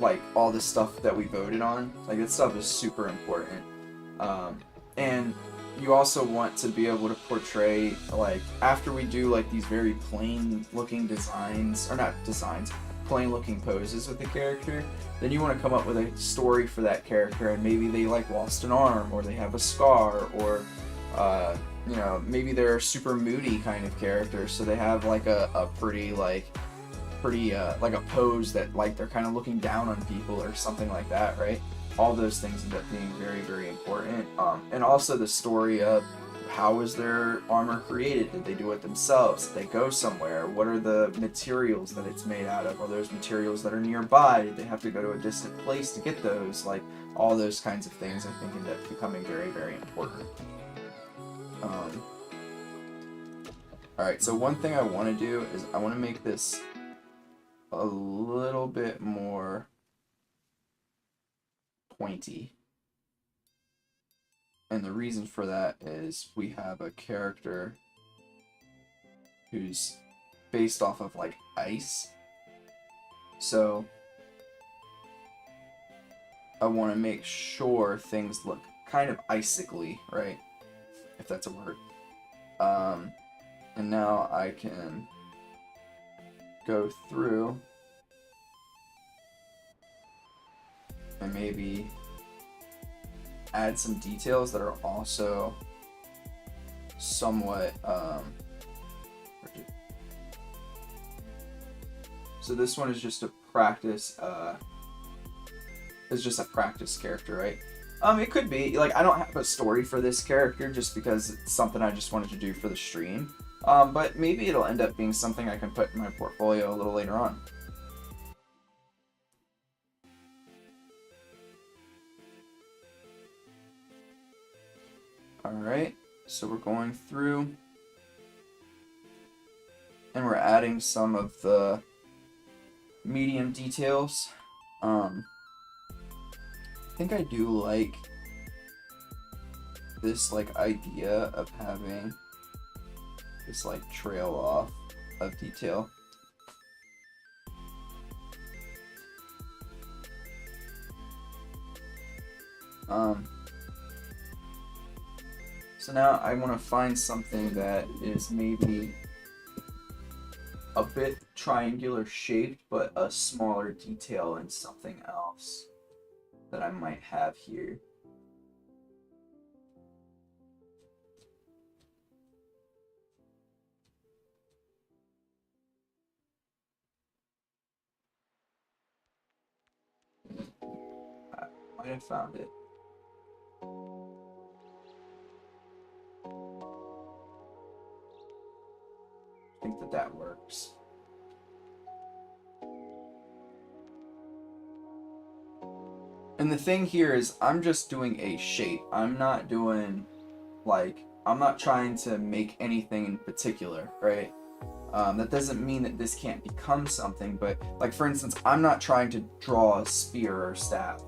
[SPEAKER 1] like, all the stuff that we voted on. Like, that stuff is super important. And you also want to be able to portray, like, after we do, like, these very plain looking designs, or not designs, plain looking poses with the character, then you want to come up with a story for that character, and maybe they like lost an arm, or they have a scar, or you know, maybe they're a super moody kind of character, so they have like a pretty like a pose that like they're kind of looking down on people or something like that, right? All those things end up being very, very important. And also the story of how was their armor created? Did they do it themselves? Did they go somewhere? What are the materials that it's made out of? Are those materials that are nearby? Did they have to go to a distant place to get those? Like, all those kinds of things I think end up becoming very, very important. Alright, so one thing I want to do is I want to make this a little bit more pointy. And the reason for that is we have a character who's based off of like ice. So I want to make sure things look kind of icically, right? If that's a word. And now I can go through and maybe add some details that are also somewhat so this one is just a practice is just a practice character, right? It could be like I don't have a story for this character just because it's something I just wanted to do for the stream, but maybe it'll end up being something I can put in my portfolio a little later on. Alright, so we're going through and we're adding some of the medium details. I think I do like this like idea of having this like trail off of detail. So now I want to find something that is maybe a bit triangular shaped, but a smaller detail in something else that I might have here. I might have found it. I think that works. And the thing here is I'm just doing a shape. I'm not doing like, I'm not trying to make anything in particular, right? That doesn't mean that this can't become something, but like for instance, I'm not trying to draw a spear or staff.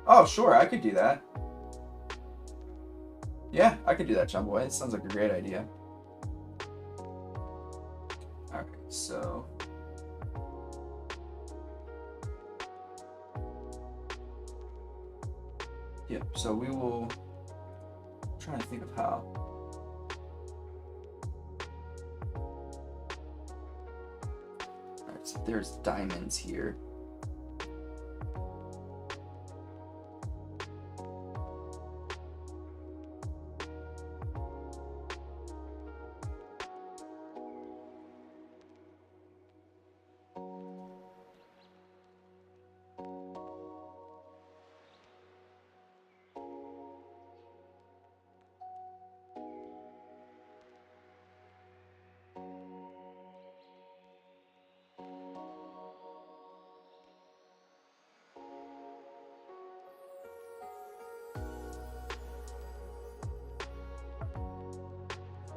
[SPEAKER 1] Oh, sure, I could do that. Yeah, I could do that, John Boy. It sounds like a great idea. Alright, so yeah, so we will try to think of how. Alright, so there's diamonds here.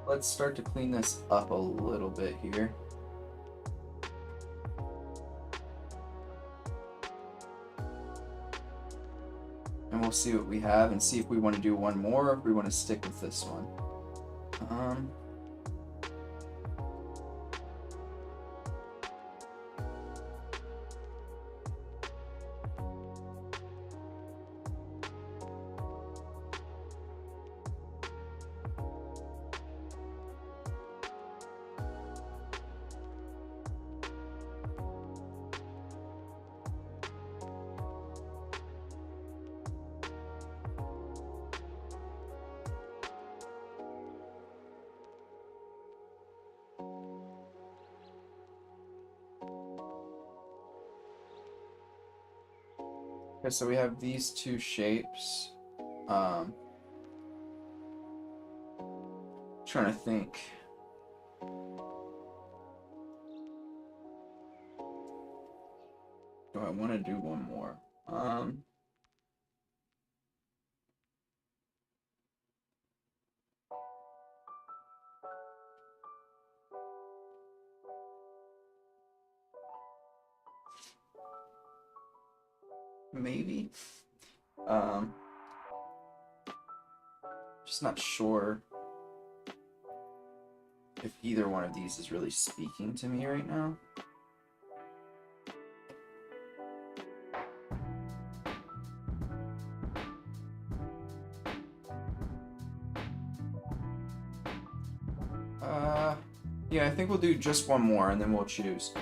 [SPEAKER 1] Let's start to clean this up a little bit here. And we'll see what we have and see if we want to do one more or if we want to stick with this one. Okay, so we have these two shapes. Trying to think. Do I want to do one more? Maybe. Just not sure if either one of these is really speaking to me right now. Yeah, I think we'll do just one more and then we'll choose.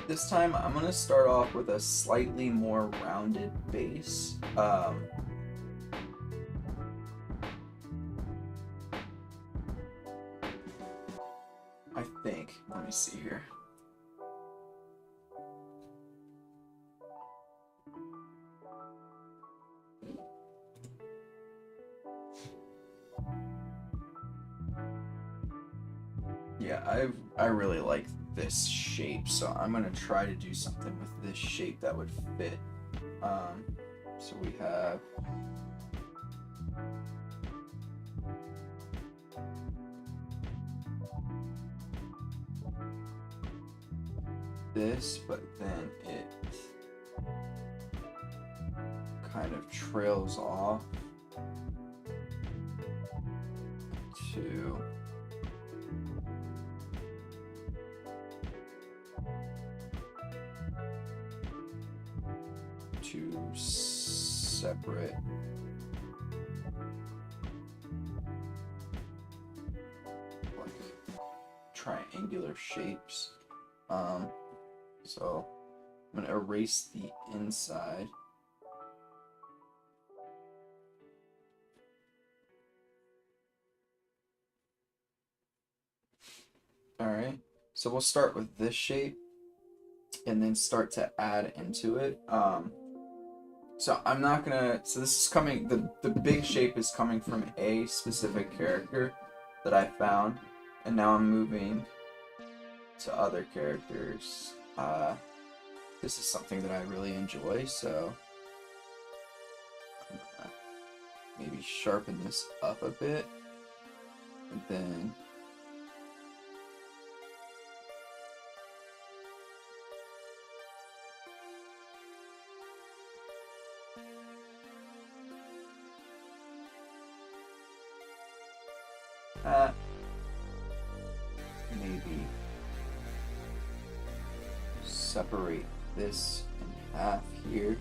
[SPEAKER 1] This time I'm going to start off with a slightly more rounded base. I think. Let me see here. Yeah, I really like this shape, so I'm gonna try to do something with this shape that would fit. So we have this, but then it kind of trails off to separate like triangular shapes. So I'm gonna erase the inside. Alright, so we'll start with this shape and then start to add into it. So I'm not gonna, so this is coming, the big shape is coming from a specific character that I found, and now I'm moving to other characters. This is something that I really enjoy, so I'm gonna maybe sharpen this up a bit, and then maybe separate this in half here.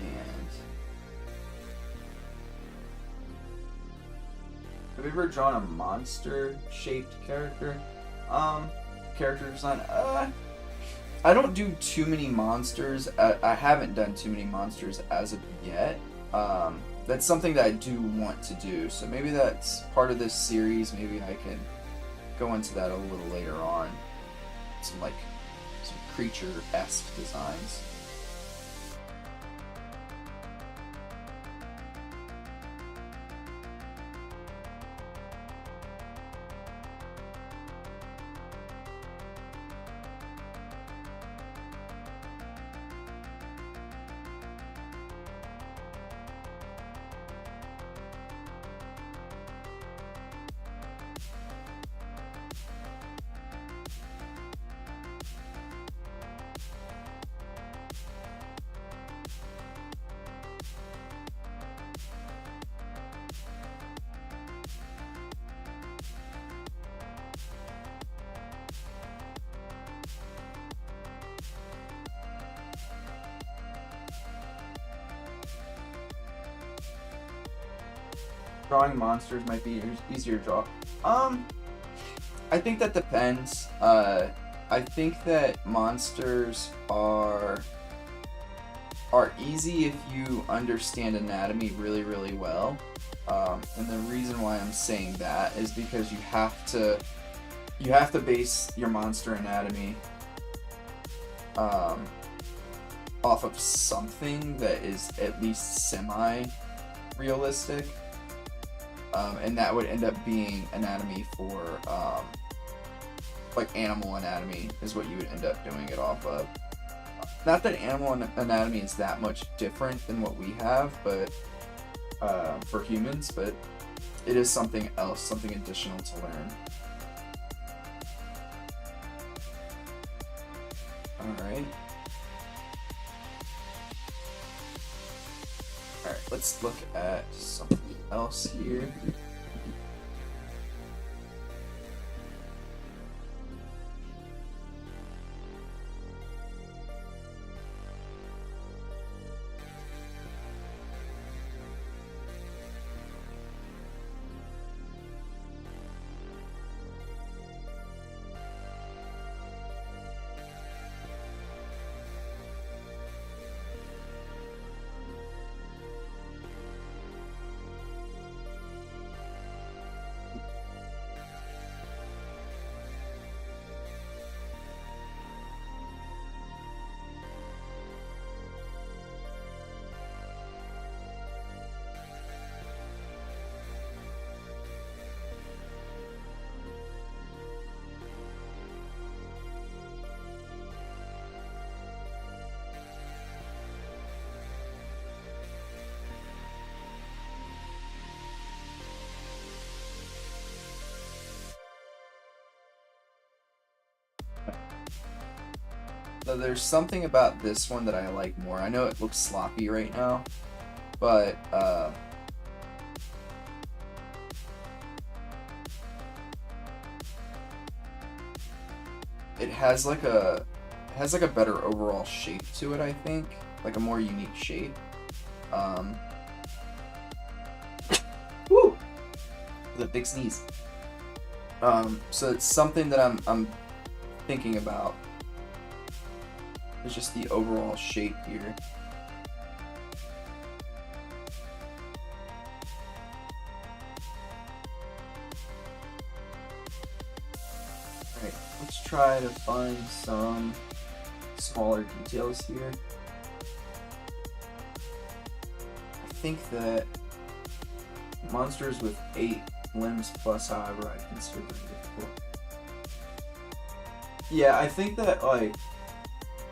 [SPEAKER 1] And have you ever drawn a monster shaped character? Character design. I don't do too many monsters. I haven't done too many monsters as of yet. That's something that I do want to do. So maybe that's part of this series. Maybe I can go into that a little later on. Some creature-esque designs. Drawing monsters might be easier to draw. I think that depends. I think that monsters are easy if you understand anatomy really, really well. And the reason why I'm saying that is because you have to base your monster anatomy off of something that is at least semi-realistic. And that would end up being anatomy for, like animal anatomy is what you would end up doing it off of. Not that animal anatomy is that much different than what we have, but for humans, but it is something else, something additional to learn. Alright. Alright, let's look at something else here. So there's something about this one that I like more. I know it looks sloppy right now, but it has like a better overall shape to it, I think. Like a more unique shape. Woo! The big sneeze. So it's something that I'm thinking about. It's just the overall shape here. Alright, let's try to find some smaller details here. I think that monsters with 8 limbs plus, however, I consider them difficult. Yeah, I think that, like,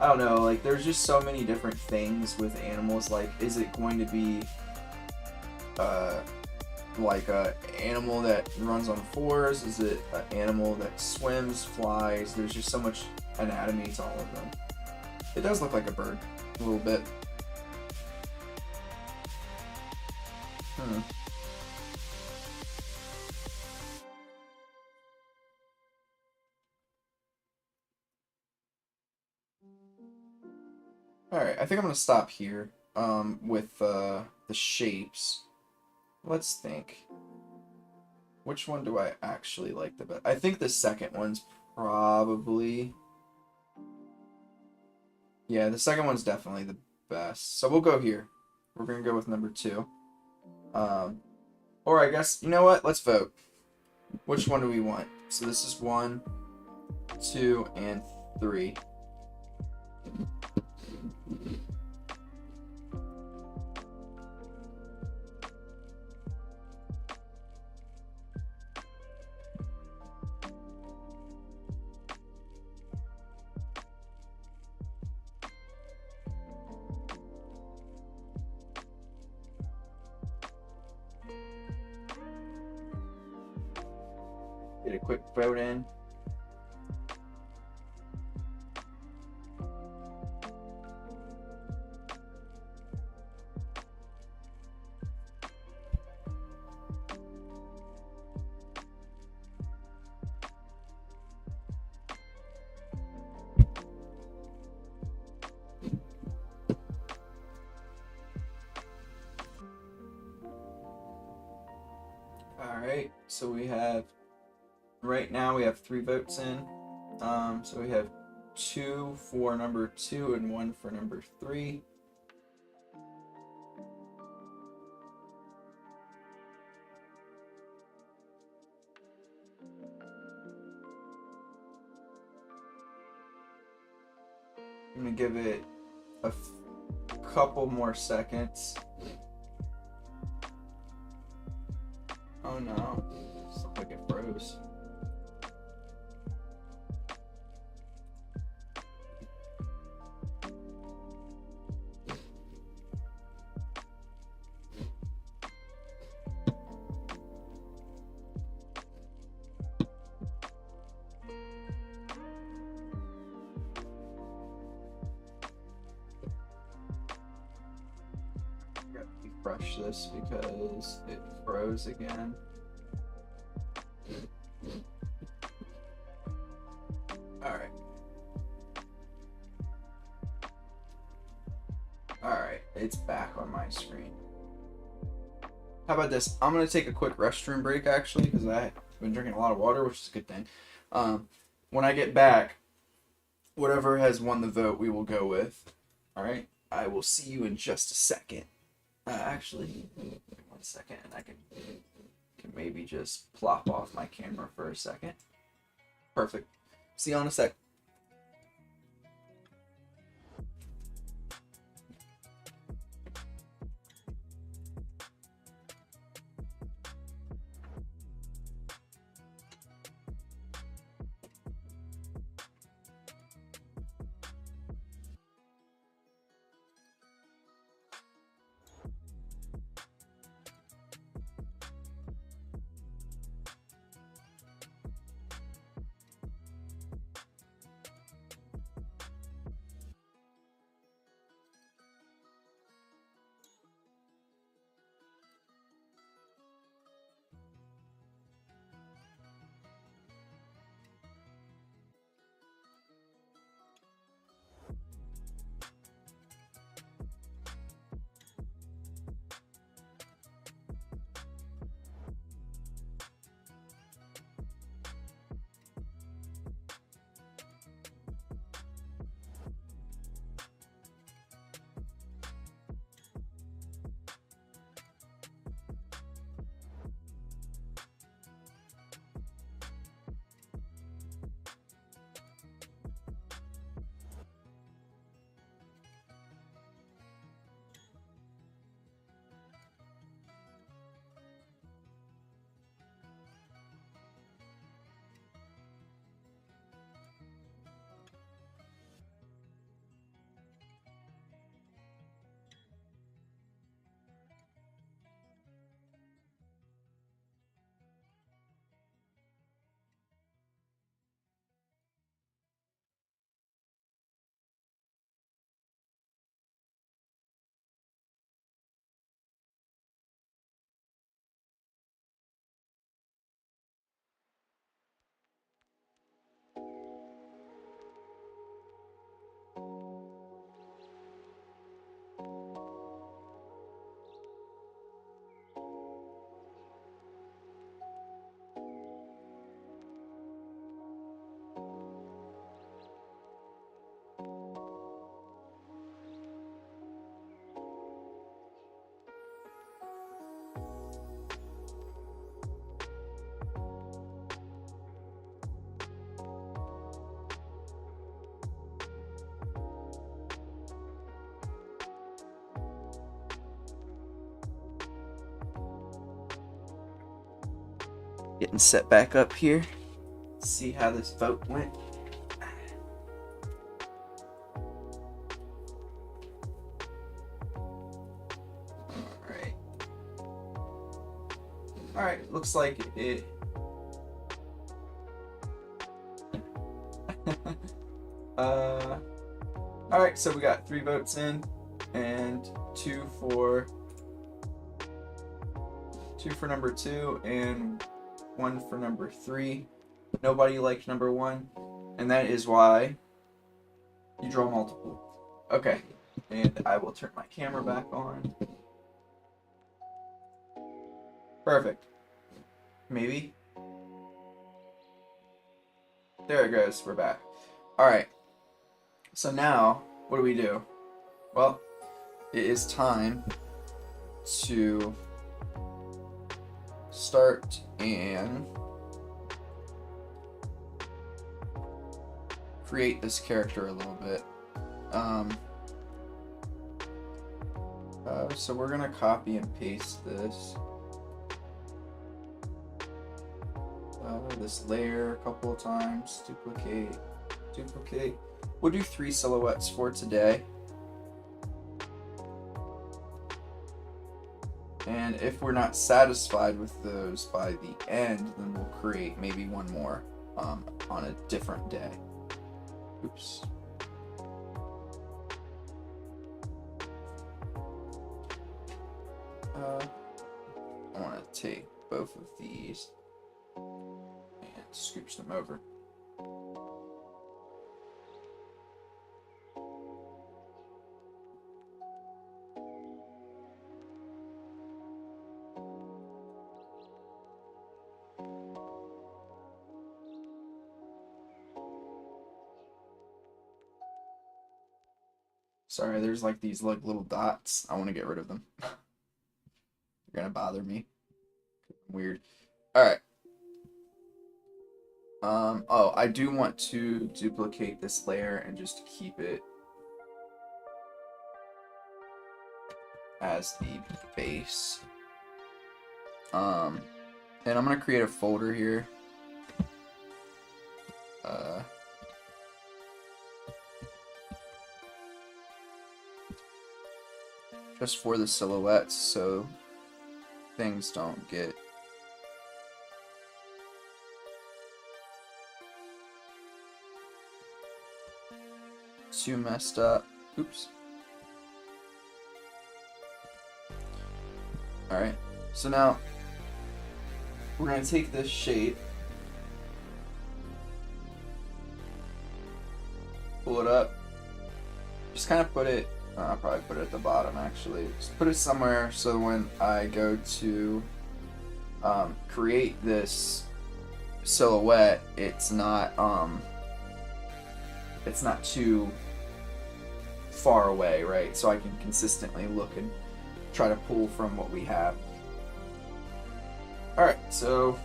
[SPEAKER 1] I don't know, like, there's just so many different things with animals. Like, is it going to be, like, a animal that runs on 4s? Is it an animal that swims, flies? There's just so much anatomy to all of them. It does look like a bird, a little bit. Alright, I think I'm going to stop here with the shapes. Let's think. Which one do I actually like the best? I think the second one's probably... Yeah, the second one's definitely the best. So we'll go here. We're going to go with number 2. Or I guess, you know what? Let's vote. Which one do we want? So this is 1, 2, and 3. Get a quick vote in. so we have, right now we have 3 votes in. So we have 2 for number 2 and 1 for number 3. I'm gonna give it a couple more seconds. Oh no, it's like it froze. Refresh this because it froze again. Alright. Alright, it's back on my screen. How about this? I'm going to take a quick restroom break actually because I've been drinking a lot of water, which is a good thing. When I get back, whatever has won the vote we will go with. Alright, I will see you in just a second. Actually, 1 second, and I can maybe just plop off my camera for a second. Perfect. See you in a sec. Getting set back up here. See how this vote went. Alright. Alright, looks like it. Alright, so we got 3 votes in and 2 for number 2 and 1 for number 3. Nobody liked number 1, and that is why you draw multiple. Okay, and I will turn my camera back on. Perfect. Maybe. There it goes. We're back. All right. So now, what do we do? Well, it is time to start and create this character a little bit. So we're gonna copy and paste this this layer a couple of times, duplicate. We'll do 3 silhouettes for today. And if we're not satisfied with those by the end, then we'll create maybe one more on a different day. Oops. I want to take both of these and scooch them over. Sorry, there's like these like little dots. I want to get rid of them. They're gonna bother me. Weird. All right. Oh, I do want to duplicate this layer and just keep it as the base. And I'm gonna create a folder here. Just for the silhouettes, so things don't get too messed up. Oops. Alright, so now we're going to take this shape, pull it up, just kind of put it, I'll probably put it at the bottom actually, just put it somewhere so when I go to create this silhouette, it's not too far away, right? So I can consistently look and try to pull from what we have. Alright, so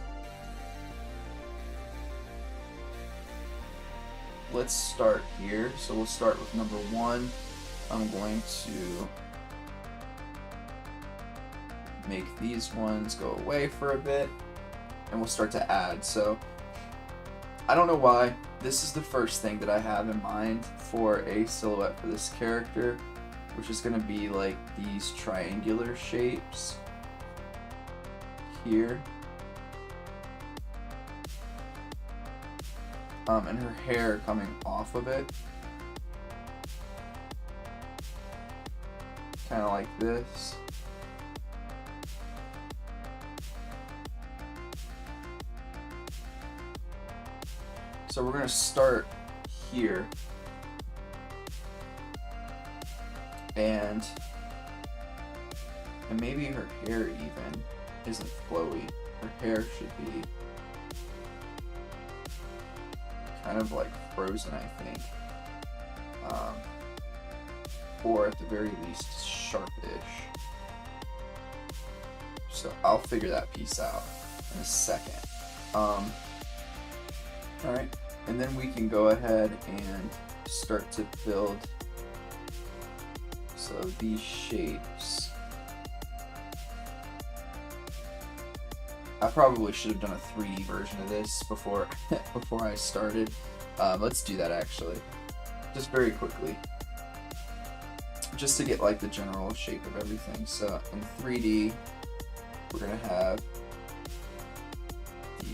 [SPEAKER 1] let's start here. So we'll start with number 1. I'm going to make these ones go away for a bit, and we'll start to add. So I don't know why this is the first thing that I have in mind for a silhouette for this character, which is going to be like these triangular shapes here, and her hair coming off of it, kind of like this. So we're going to start here, and maybe her hair even isn't flowy. Her hair should be kind of like frozen, I think, or at the very least sharpish. So I'll figure that piece out in a second. Alright, and then we can go ahead and start to build. So these shapes, I probably should have done a 3D version of this before I started. Let's do that actually, just very quickly, just to get like the general shape of everything. So in 3D, we're gonna have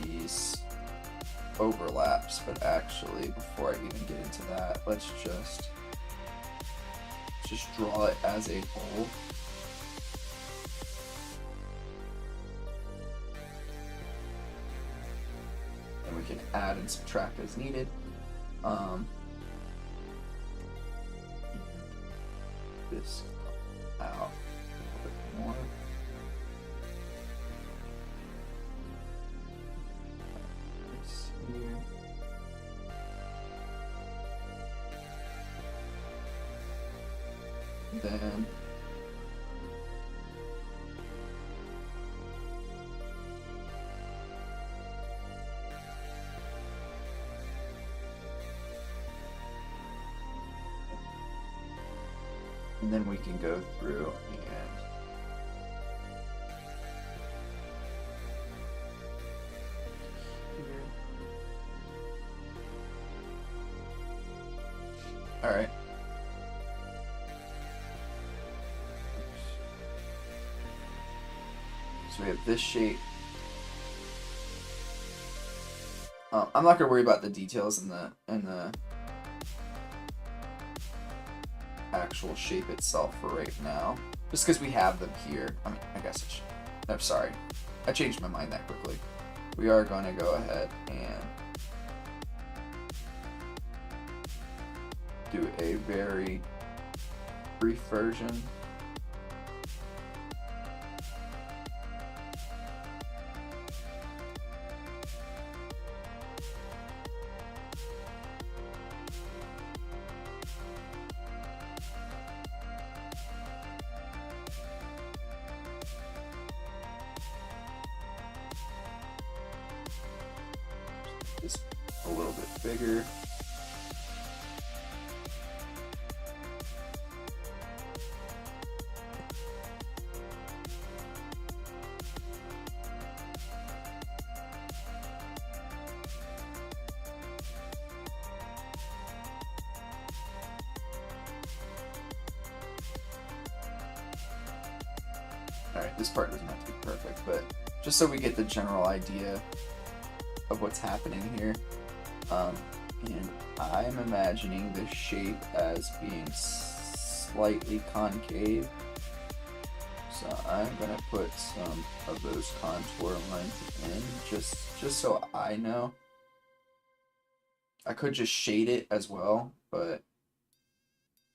[SPEAKER 1] these overlaps, but actually before I even get into that, let's just draw it as a whole. And we can add and subtract as needed. This out a little bit more. then we can go through and all right. So we have this shape. I'm not gonna worry about the details in the actual shape itself for right now, just because we have them here. I mean, I guess I should. I'm sorry, I changed my mind that quickly. We are going to go ahead and do a very brief version. Just a little bit bigger. Alright, this part doesn't have to be perfect, but just so we get the general idea of what's happening here. And I'm imagining this shape as being slightly concave. So I'm gonna put some of those contour lines in just so I know. I could just shade it as well, but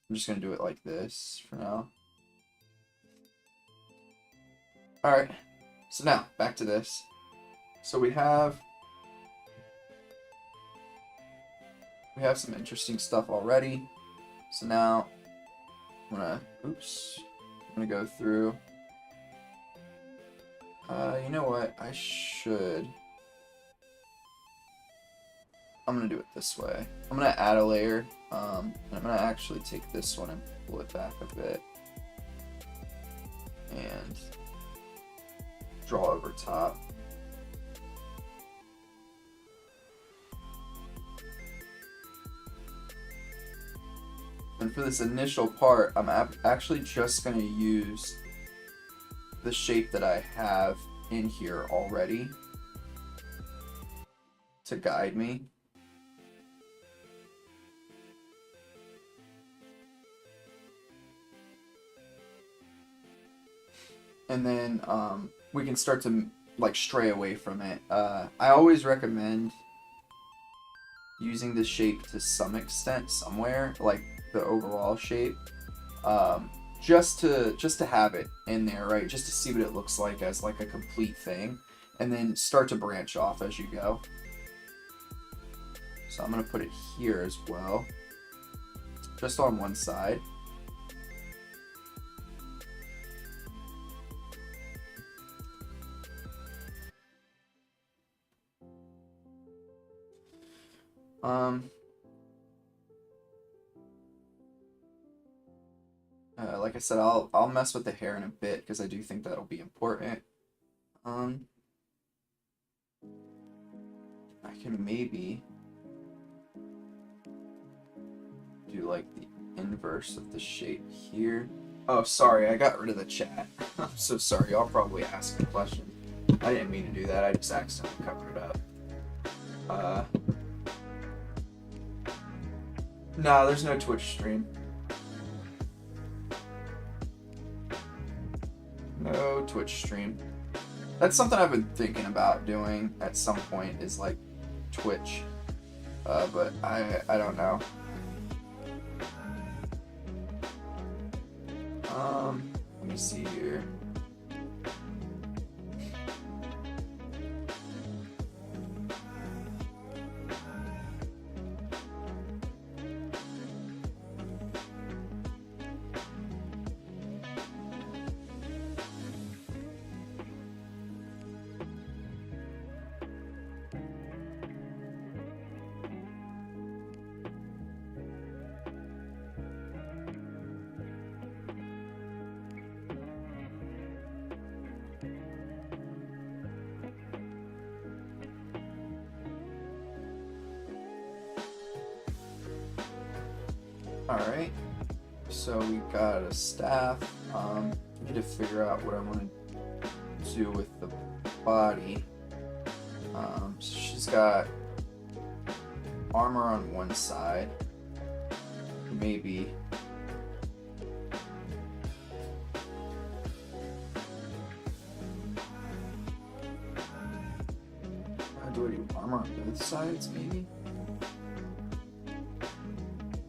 [SPEAKER 1] I'm just gonna do it like this for now. Alright, so now back to this. So we have some interesting stuff already. So now I'm gonna go through. You know what? I'm gonna do it this way. I'm gonna add a layer. And I'm gonna actually take this one and pull it back a bit and draw over top. And for this initial part, I'm actually just going to use the shape that I have in here already to guide me. And then we can start to like stray away from it. I always recommend using this shape to some extent somewhere, like the overall shape, just to have it in there, right? Just to see what it looks like as like a complete thing, and then start to branch off as you go. So I'm gonna put it here as well, just on one side. Like I said, I'll mess with the hair in a bit because I do think that'll be important. I can maybe do like the inverse of the shape here. Oh, sorry, I got rid of the chat. I'm so sorry. Y'all probably asking questions. I didn't mean to do that. I just accidentally covered it up. Nah, there's no Twitch stream. No Twitch stream. That's something I've been thinking about doing at some point, is like Twitch. But I don't know. Let me see here. Alright, so we got a staff. I need to figure out what I want to do with the body. So she's got armor on one side, maybe. Do I do armor on both sides, maybe?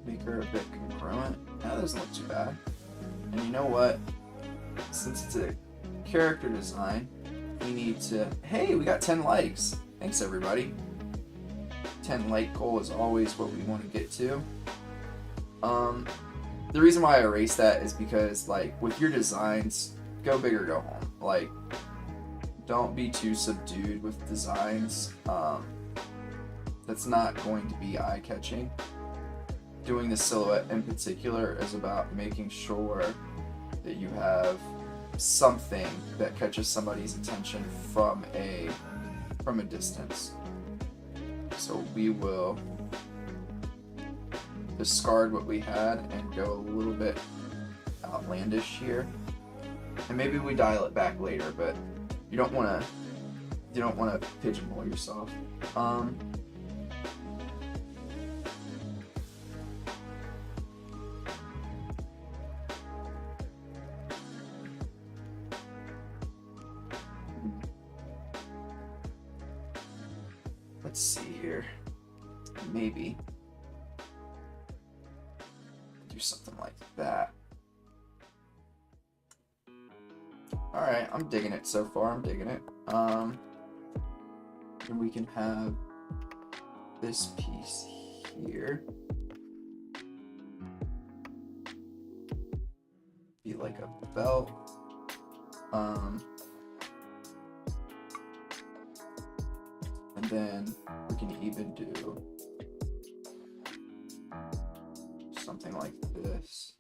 [SPEAKER 1] Make her a bit congruent. That doesn't look too bad. And you know what? Since it's a character design, we need to... Hey, we got 10 likes! Thanks, everybody. 10 like goal is always what we want to get to. The reason why I erased that is because, like, with your designs, go big or go home. Like, don't be too subdued with designs. That's not going to be eye-catching. Doing the silhouette in particular is about making sure that you have something that catches somebody's attention from a distance. So we will discard what we had and go a little bit outlandish here. And maybe we dial it back later, but you don't want to pigeonhole yourself. Let's see here. Maybe do something like that. Alright, I'm digging it so far. I'm digging it. And we can have this piece here be like a belt. And then we can even do something like this.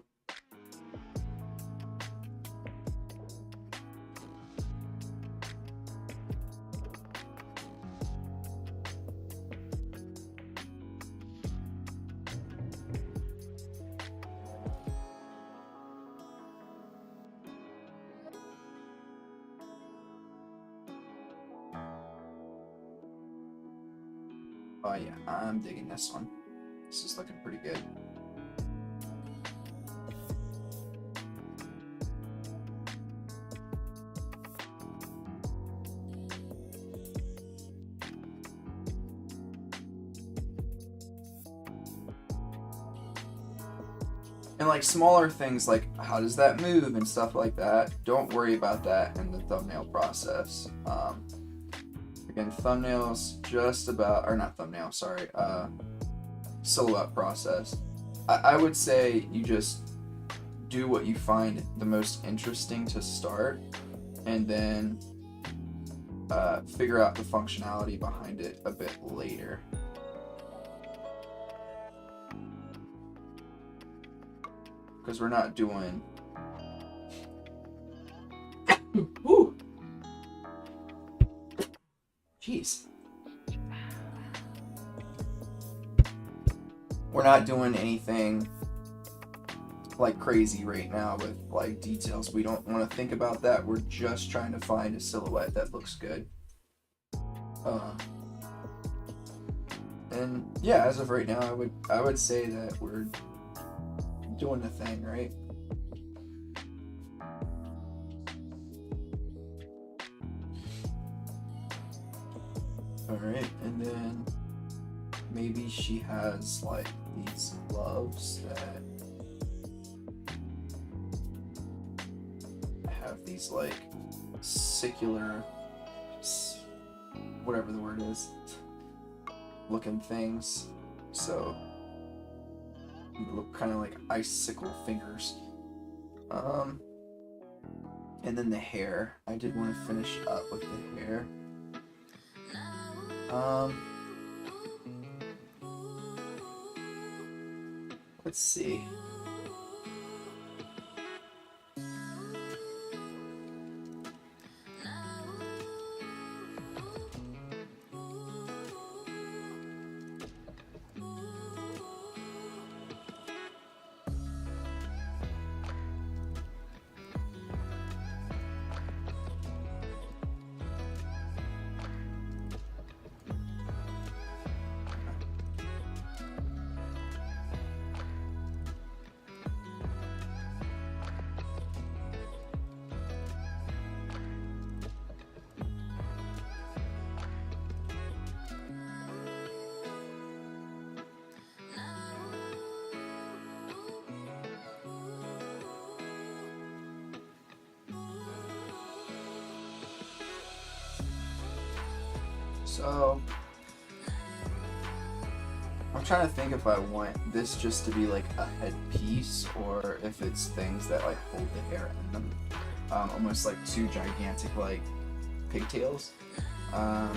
[SPEAKER 1] Oh yeah, I'm digging this one. This is looking pretty good. And like smaller things like how does that move and stuff like that, don't worry about that in the thumbnail process. Again, thumbnails just about, or not thumbnail, sorry, silhouette process. I would say you just do what you find the most interesting to start, and then figure out the functionality behind it a bit later. Because we're not doing... Woo! Jeez. We're not doing anything like crazy right now with like details. We don't want to think about that. We're just trying to find a silhouette that looks good. And yeah, as of right now, I would say that we're doing the thing, right? Alright, and then maybe she has like these gloves that have these like circular, whatever the word is, looking things. So look kind of like icicle fingers. And then the hair. I did want to finish up with the hair. Let's see. So I'm trying to think if I want this just to be like a headpiece or if it's things that like hold the hair in them. Almost like two gigantic like pigtails. I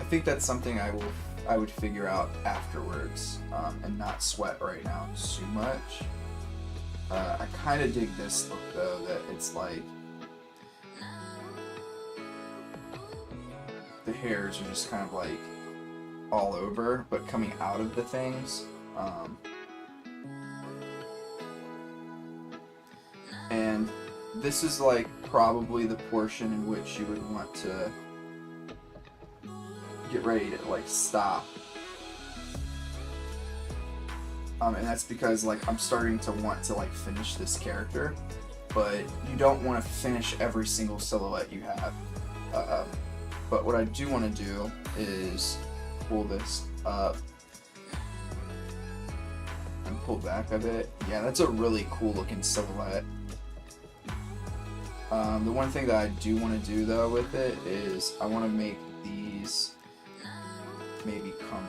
[SPEAKER 1] think that's something I would figure out afterwards, and not sweat right now too much. I kind of dig this look though, that it's like the hairs are just kind of like all over, but coming out of the things. And this is like probably the portion in which you would want to get ready to like stop. And that's because like I'm starting to want to like finish this character, but you don't want to finish every single silhouette you have. But what I do want to do is pull this up and pull back a bit. Yeah, that's a really cool looking silhouette. The one thing that I do want to do though with it is I want to make these maybe come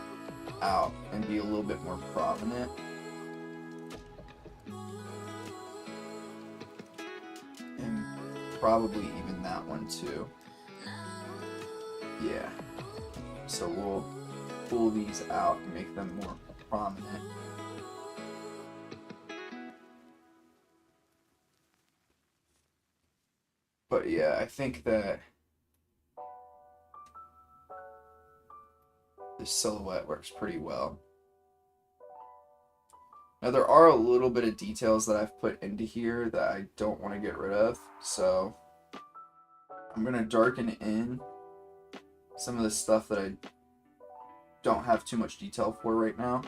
[SPEAKER 1] out and be a little bit more prominent. And probably even that one too. Yeah. So we'll pull these out and make them more prominent. But yeah, I think that this silhouette works pretty well. Now there are a little bit of details that I've put into here that I don't want to get rid of, so I'm going to darken in some of the stuff that I don't have too much detail for right now.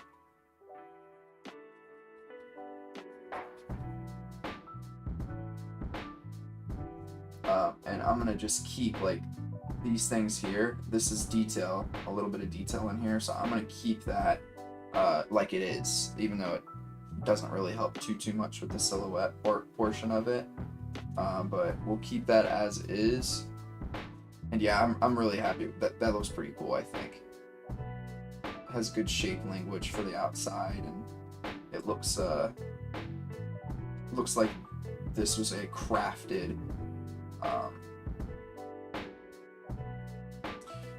[SPEAKER 1] And I'm going to just keep like these things here. This is detail, a little bit of detail in here, so I'm going to keep that like it is, even though it doesn't really help too much with the silhouette portion of it. But we'll keep that as is. And yeah, I'm really happy. That looks pretty cool, I think. It has good shape language for the outside, and it looks like this was a crafted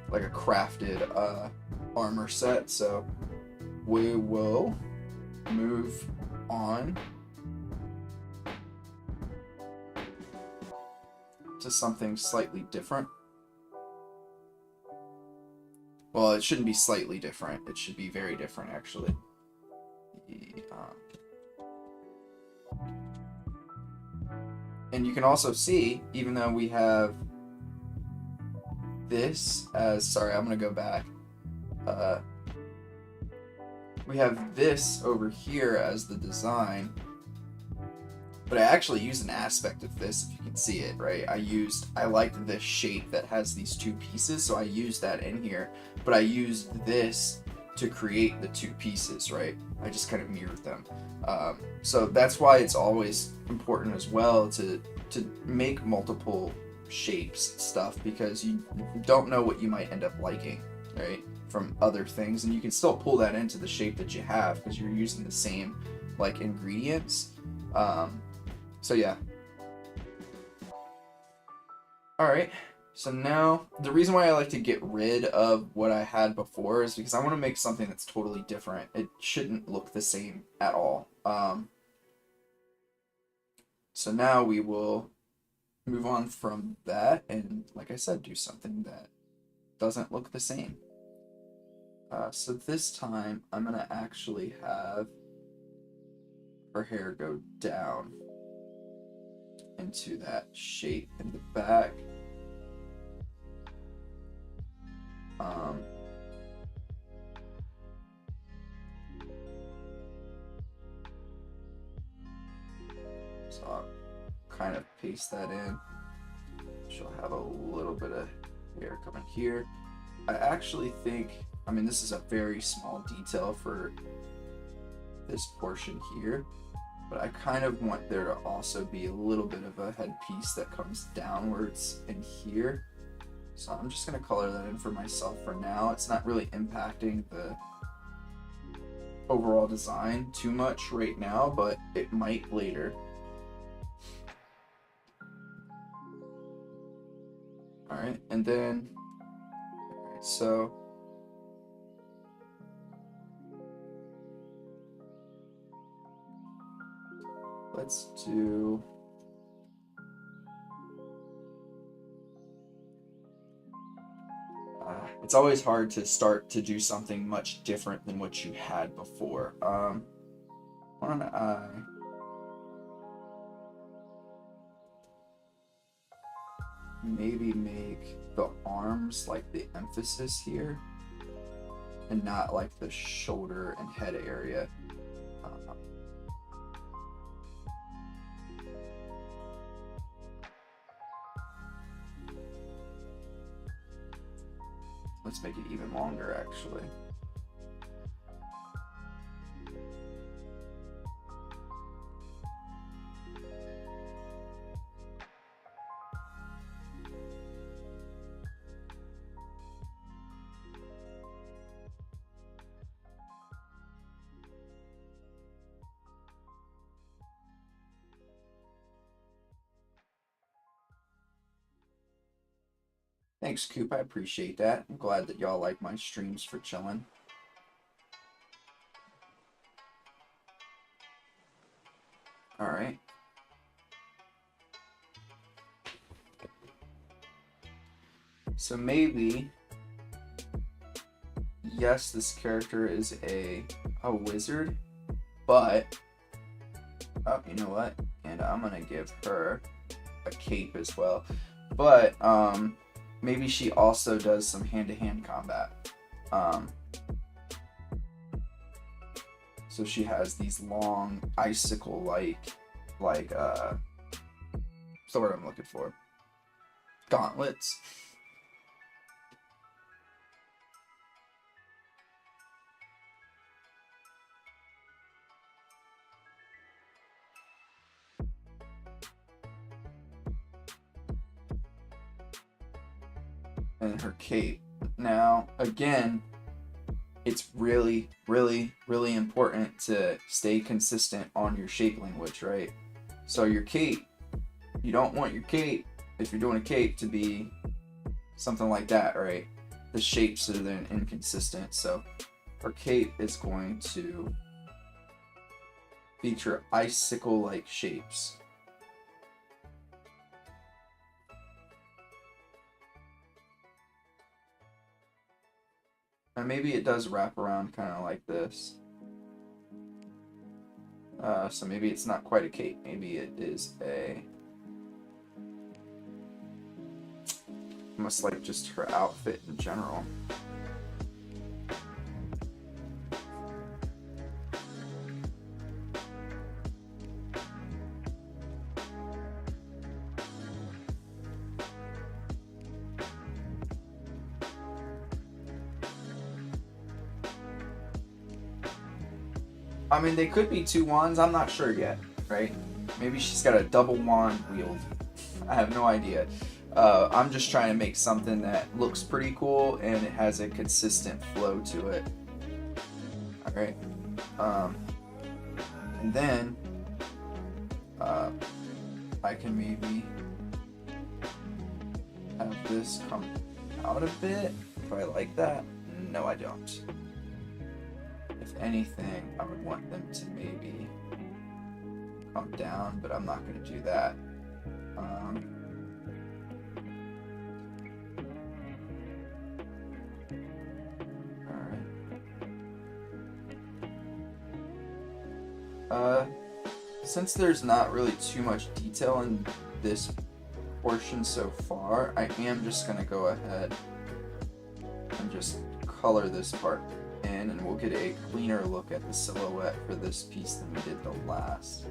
[SPEAKER 1] like a crafted armor set. So we will move on to something slightly different. Well, it shouldn't be slightly different. It should be very different, actually. And you can also see, even though we have this as, sorry, I'm going to go back. We have this over here as the design, but I actually used an aspect of this, if you can see it, right? I liked this shape that has these two pieces, so I used that in here, but I used this to create the two pieces, right? I just kind of mirrored them. So that's why it's always important as well to make multiple shapes and stuff, because you don't know what you might end up liking, right, from other things, and you can still pull that into the shape that you have because you're using the same like ingredients. So yeah. Alright, so now the reason why I like to get rid of what I had before is because I want to make something that's totally different. It shouldn't look the same at all. So now we will move on from that and, like I said, do something that doesn't look the same. So this time I'm going to actually have her hair go down into that shape in the back. So I'll kind of paste that in. She'll have a little bit of hair coming here. I actually think, I mean, this is a very small detail for this portion here, but I kind of want there to also be a little bit of a headpiece that comes downwards in here. So I'm just going to color that in for myself for now. It's not really impacting the overall design too much right now, but it might later. Alright, and then, alright, so let's do it's always hard to start to do something much different than what you had before. Why don't I maybe make the arms like the emphasis here and not like the shoulder and head area. Let's make it even longer, actually. Thanks, Coop. I appreciate that. I'm glad that y'all like my streams for chilling. Alright. So maybe, yes, this character is a wizard, but, oh, you know what? And I'm gonna give her a cape as well. But, maybe she also does some hand-to-hand combat. So she has these long icicle-like, what's the word I'm looking for? Gauntlets. And her cape. Now, again, it's really, really, really important to stay consistent on your shape language, right? So your cape, you don't want your cape, if you're doing a cape, to be something like that, right? The shapes are then inconsistent. So her cape is going to feature icicle-like shapes. And maybe it does wrap around kind of like this. So maybe it's not quite a cape. Maybe it is almost like just her outfit in general. I mean, they could be two wands. I'm not sure yet, right? Maybe she's got a double wand wield. I have no idea. I'm just trying to make something that looks pretty cool and it has a consistent flow to it. All right. And then I can maybe have this come out a bit. Do I like that? No, I don't. If anything, I would want them to maybe come down, but I'm not going to do that. Alright. Since there's not really too much detail in this portion so far, I am just going to go ahead and just color this part in, and we'll get a cleaner look at the silhouette for this piece than we did the last.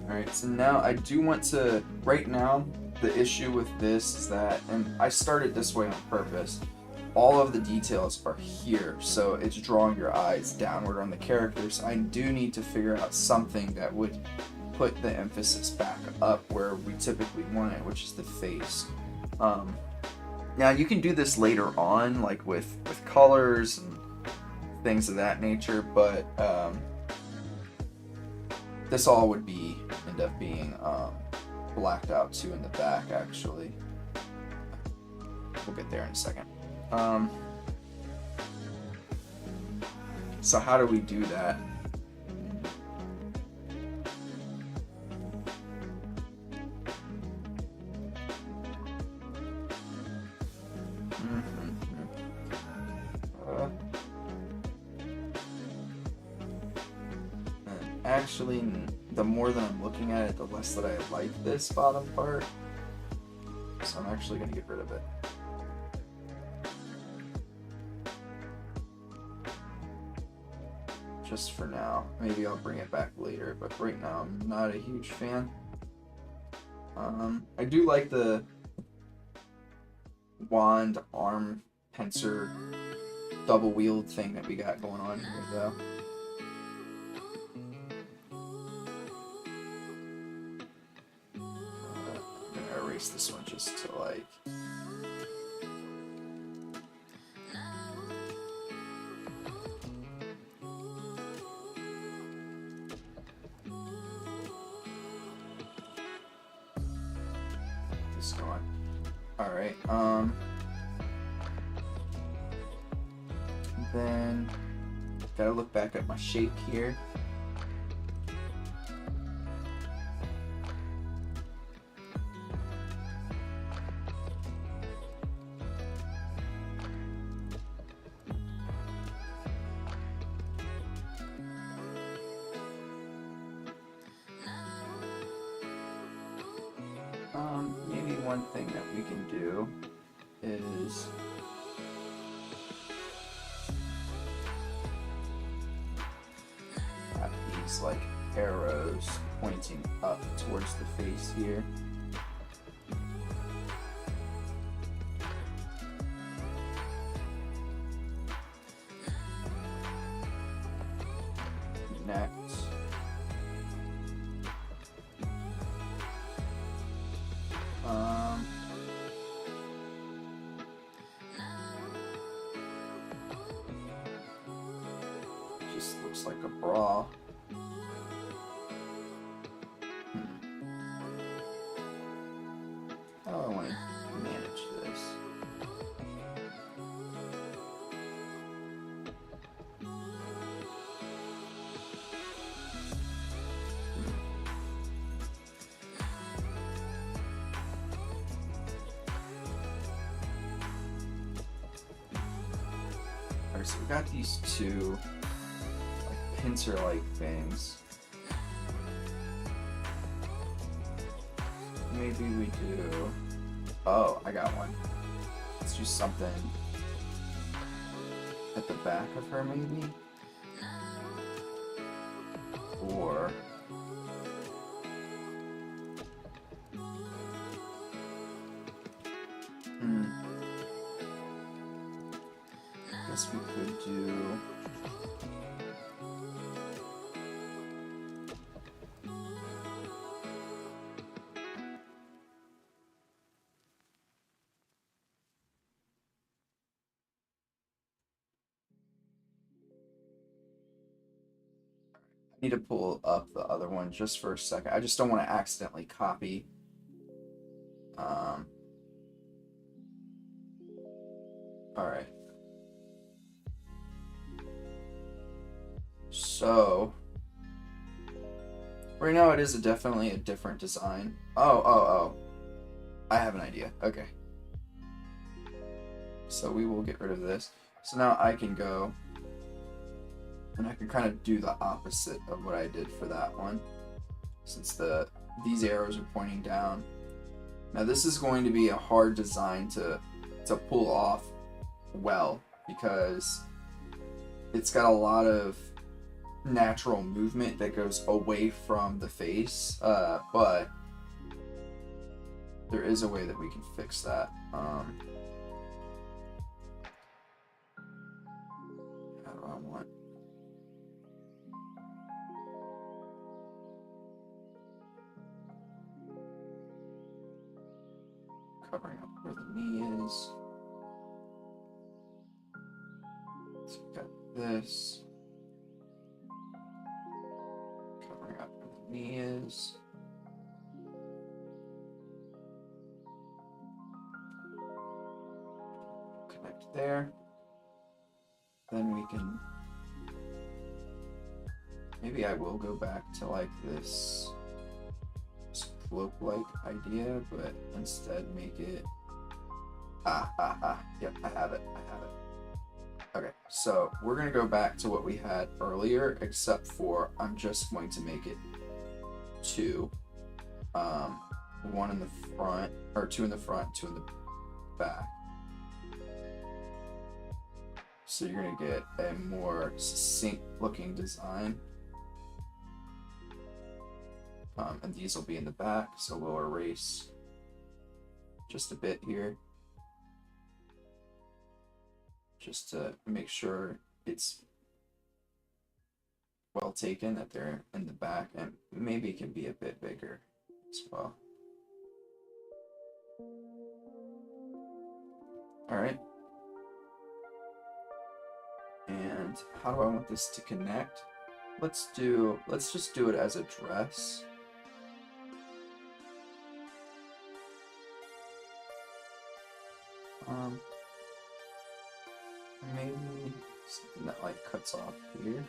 [SPEAKER 1] Alright, so now I do want to, right now, the issue with this is that, and I started this way on purpose, all of the details are here, so it's drawing your eyes downward on the characters. I do need to figure out something that would put the emphasis back up where we typically want it, which is the face. Now you can do this later on, like with colors and things of that nature, but this all would end up being blacked out too in the back, actually. We'll get there in a second. So how do we do that? Actually, the more that I'm looking at it, the less that I like this bottom part. So I'm actually going to get rid of it. Just for now. Maybe I'll bring it back later, but right now I'm not a huge fan. I do like the wand arm pincer double wield thing that we got going on here, though. This one just to like just going. All right. Then gotta look back at my shape here. Maybe one thing that we can do is have these like arrows pointing up towards the face here. Next. Just looks like a bra. How do I want to manage this? Alright, so we got these two pincer-like things. Maybe we do... Oh, I got one. Let's do something at the back of her, maybe? Or... I guess we could do... need to pull up the other one just for a second. I just don't want to accidentally copy. Alright. So, right now it is definitely a different design. Oh. I have an idea. Okay. So we will get rid of this. So now I can go and I can kind of do the opposite of what I did for that one, since these arrows are pointing down. Now this is going to be a hard design to pull off well, because it's got a lot of natural movement that goes away from the face, but there is a way that we can fix that. I want. Covering up where the knee is. So we've got this. Covering up where the knee is. Connect there. Then we can, maybe I will go back to like this cloak-like idea, but instead make it, yep, I have it. Okay, so we're gonna go back to what we had earlier, except for I'm just going to make it 2. 1 in the front, or 2 in the front, 2 in the back. So you're gonna get a more succinct looking design. And these will be in the back, so we'll erase just a bit here. Just to make sure it's well taken that they're in the back, and maybe it can be a bit bigger as well. Alright. And how do I want this to connect? Let's just do it as a dress. Maybe something that like cuts off here.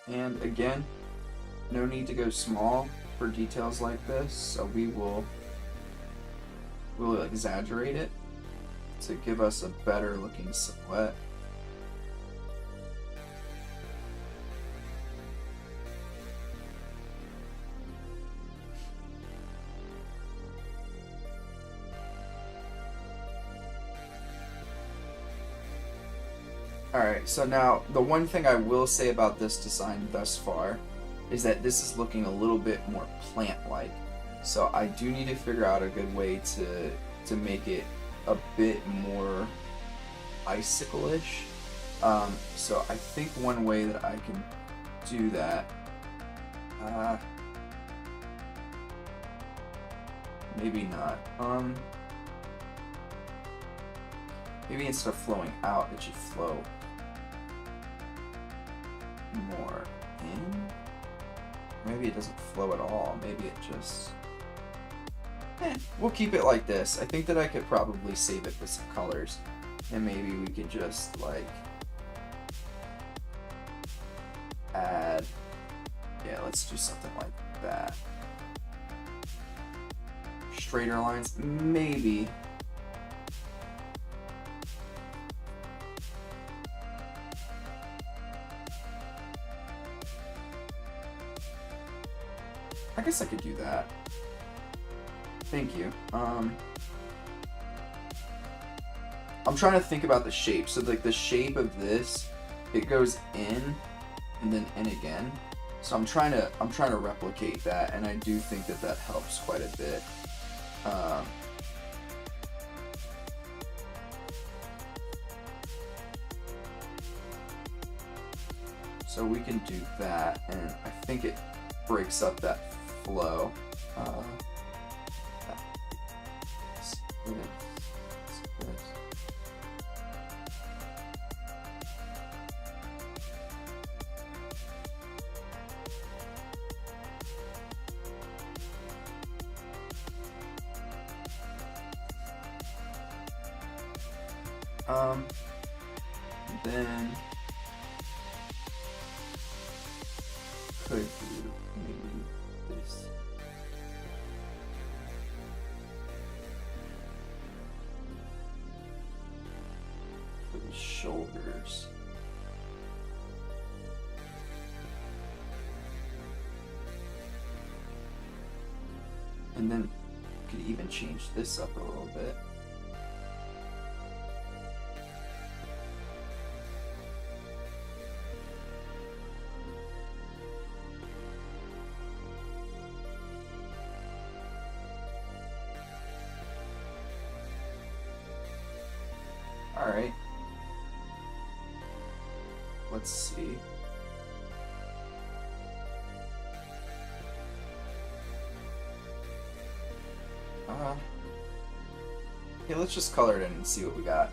[SPEAKER 1] And again, no need to go small for details like this, so we'll exaggerate it to give us a better looking silhouette. Alright, so now the one thing I will say about this design thus far is that this is looking a little bit more plant-like. So I do need to figure out a good way to make it a bit more icicle-ish. So I think one way that I can do that, maybe not. Maybe instead of flowing out, it should flow more in. Maybe it doesn't flow at all. Maybe it just... we'll keep it like this. I think that I could probably save it with some colors. And maybe we could just, like, add... yeah, let's do something like that. Straighter lines, maybe. I guess I could do that. Thank you. I'm trying to think about the shape. So like the shape of this, it goes in and then in again. So I'm trying to replicate that, and I do think that that helps quite a bit. So we can do that, and I think it breaks up that flow. Then could do maybe this. For the shoulders. And then could even change this up a little bit. Alright. Let's see. Okay, let's just color it in and see what we got.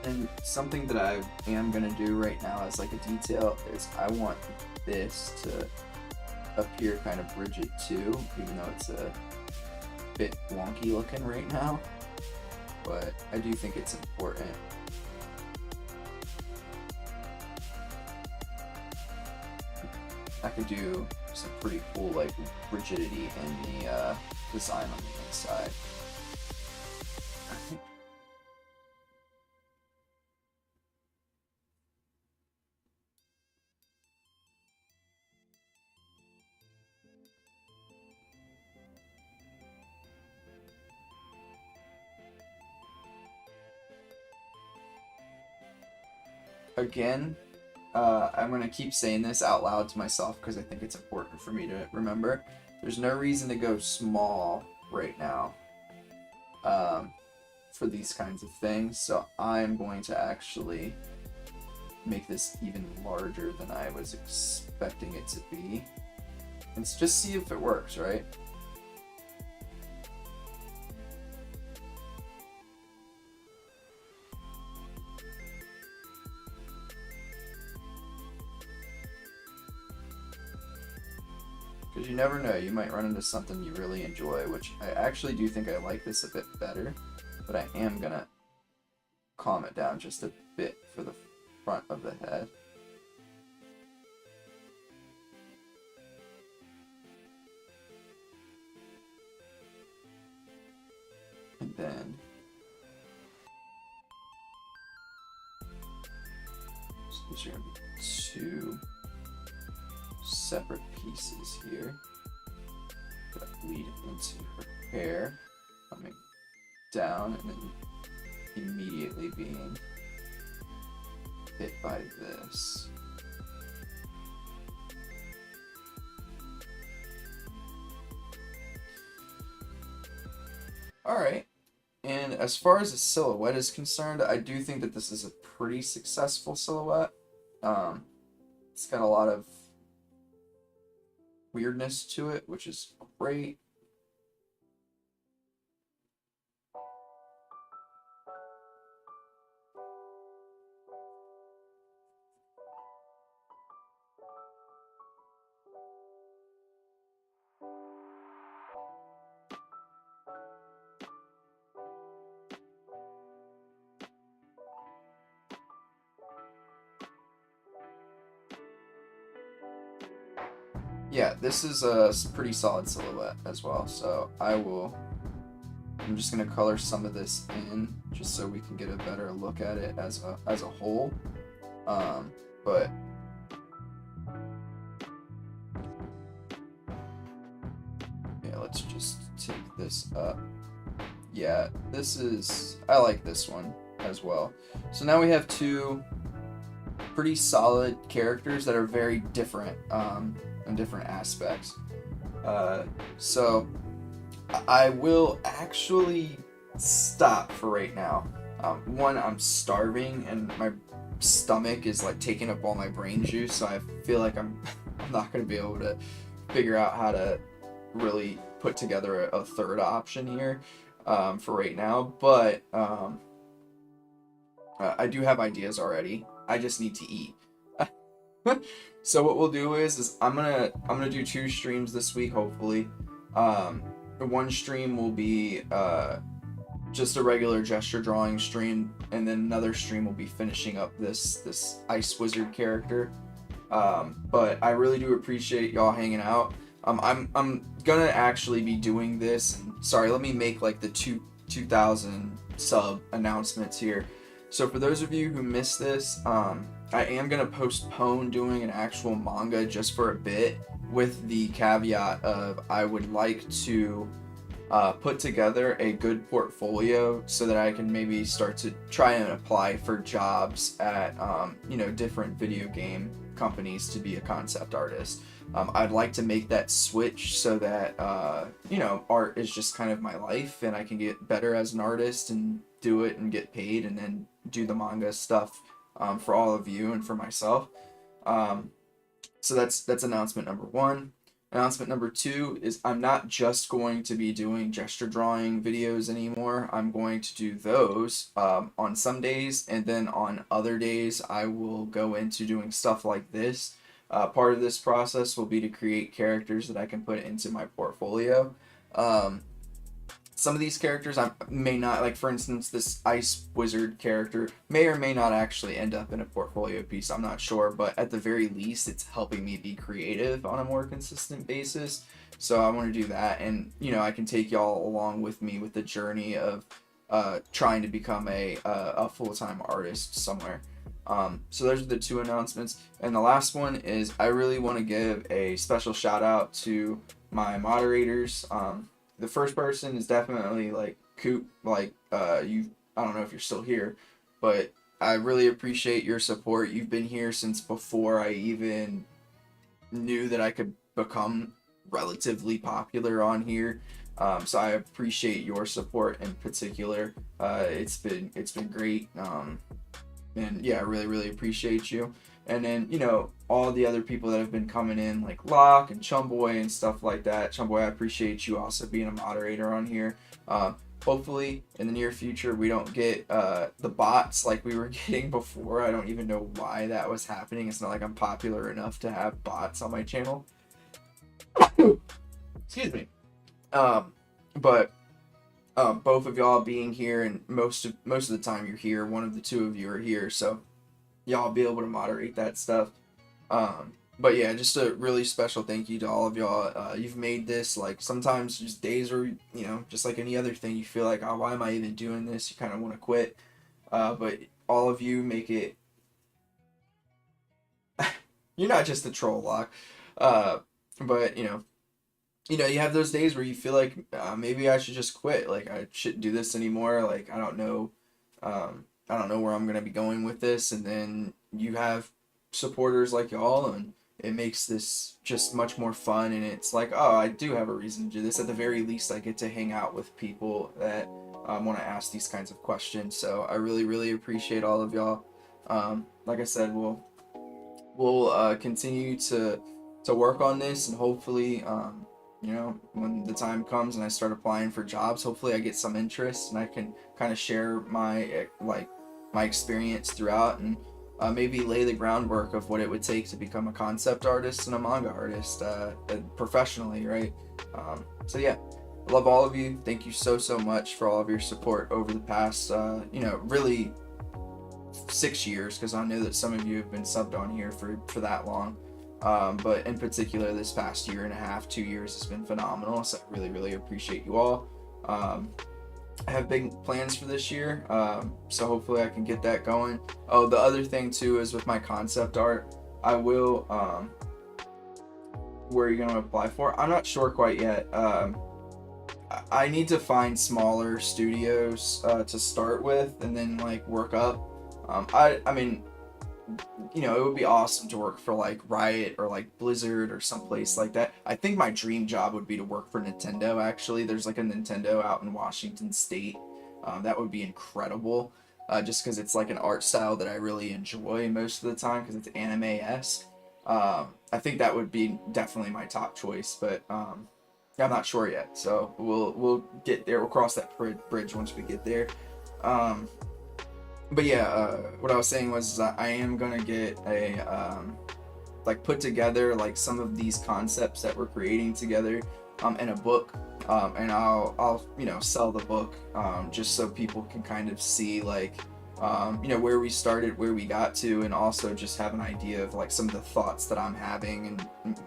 [SPEAKER 1] And something that I am going to do right now as like a detail is I want this to appear kind of rigid too, even though it's a bit wonky looking right now. But I do think it's important. I could do some pretty cool like rigidity in the design on the inside. Again, I'm going to keep saying this out loud to myself because I think it's important for me to remember. There's no reason to go small right now for these kinds of things, so I'm going to actually make this even larger than I was expecting it to be. And just see if it works, right? Because you never know, you might run into something you really enjoy, which I actually do think I like this a bit better, but I am gonna calm it down just a bit for the front of the head. And then so these are gonna be two separate pieces here that lead into her hair, coming down and then immediately being hit by this. Alright, and as far as the silhouette is concerned, I do think that this is a pretty successful silhouette. It's got a lot of weirdness to it, which is great. Yeah, this is a pretty solid silhouette as well, so I'm just going to color some of this in just so we can get a better look at it as a whole. But yeah, let's just take this up. Yeah, I like this one as well. So now we have two pretty solid characters that are very different in different aspects. So I will actually stop for right now. one, I'm starving and my stomach is like taking up all my brain juice, so I feel like I'm I'm not going to be able to figure out how to really put together a third option here for right now. But I do have ideas already. I just need to eat. So what we'll do is I'm gonna do 2 streams this week, hopefully. One stream will be just a regular gesture drawing stream, and then another stream will be finishing up this ice wizard character. But I really do appreciate y'all hanging out. I'm gonna actually be doing this. And sorry, let me make like the 2,000 sub announcements here. So for those of you who missed this, I am gonna postpone doing an actual manga just for a bit, with the caveat of I would like to put together a good portfolio so that I can maybe start to try and apply for jobs at different video game companies to be a concept artist. I'd like to make that switch so that art is just kind of my life, and I can get better as an artist and do it and get paid, and then do the manga stuff for all of you and for myself. So that's announcement number 1. Announcement number 2 is I'm not just going to be doing gesture drawing videos anymore. I'm going to do those on some days, and then on other days I will go into doing stuff like this. Part of this process will be to create characters that I can put into my portfolio. Some of these characters I may not, like for instance this ice wizard character may or may not actually end up in a portfolio piece, I'm not sure, but at the very least it's helping me be creative on a more consistent basis. So I want to do that, and I can take y'all along with me with the journey of trying to become a full-time artist somewhere. So those are the 2 announcements, and the last one is I really want to give a special shout out to my moderators. The first person is definitely like Coop, I don't know if you're still here, but I really appreciate your support. You've been here since before I even knew that I could become relatively popular on here. So I appreciate your support in particular. It's been great. And yeah, I really appreciate you. And then, all the other people that have been coming in, like Locke and Chumboy and stuff like that. Chumboy, I appreciate you also being a moderator on here. Hopefully, in the near future, we don't get the bots like we were getting before. I don't even know why that was happening. It's not like I'm popular enough to have bots on my channel. Excuse me. But both of y'all being here, and most of the time you're here, one of the 2 of you are here, so y'all be able to moderate that stuff. But yeah, just a really special thank you to all of y'all. You've made this, like, sometimes just days where, just like any other thing, you feel like, oh, why am I even doing this? You kind of want to quit. But all of you make it... You're not just a troll, Lock. But, you have those days where you feel like maybe I should just quit. Like, I shouldn't do this anymore. Like, I don't know where I'm going to be going with this. And then you have supporters like y'all, and it makes this just much more fun. And it's like, oh, I do have a reason to do this. At the very least, I get to hang out with people that want to ask these kinds of questions. So I really appreciate all of y'all. Like I said, we'll continue to work on this, and hopefully when the time comes and I start applying for jobs, hopefully I get some interest and I can kind of share my experience throughout, and maybe lay the groundwork of what it would take to become a concept artist and a manga artist professionally, right? So yeah, I love all of you. Thank you so much for all of your support over the past really 6 years, because I know that some of you have been subbed on here for that long. But in particular, this past 1.5 2 years has been phenomenal, so I really appreciate you all. I have big plans for this year, so hopefully I can get that going. Oh, the other thing too is with my concept art, I will, where are you going to apply for? I'm not sure quite yet. I need to find smaller studios to start with, and then like work up. I mean, it would be awesome to work for like Riot or like Blizzard or someplace like that. I think my dream job would be to work for Nintendo, actually. There's like a Nintendo out in Washington State. That would be incredible. just because it's like an art style that I really enjoy most of the time because it's anime-esque. I think that would be definitely my top choice, but I'm not sure yet. So we'll get there. We'll cross that bridge once we get there. Um, but yeah, what I was saying was I am gonna get a like put together like some of these concepts that we're creating together in a book, and I'll sell the book, just so people can kind of see like where we started, where we got to, and also just have an idea of like some of the thoughts that I'm having, and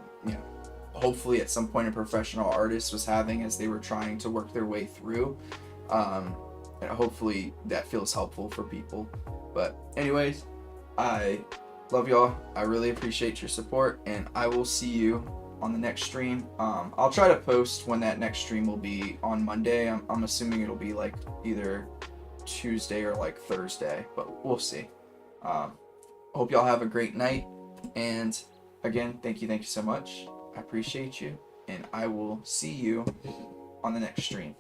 [SPEAKER 1] hopefully at some point a professional artist was having as they were trying to work their way through. And hopefully that feels helpful for people. But anyways, I love y'all. I really appreciate your support, and I will see you on the next stream. I'll try to post when that next stream will be on Monday. I'm assuming it'll be like either Tuesday or like Thursday, but we'll see. Hope y'all have a great night, and again, thank you so much. I appreciate you, and I will see you on the next stream.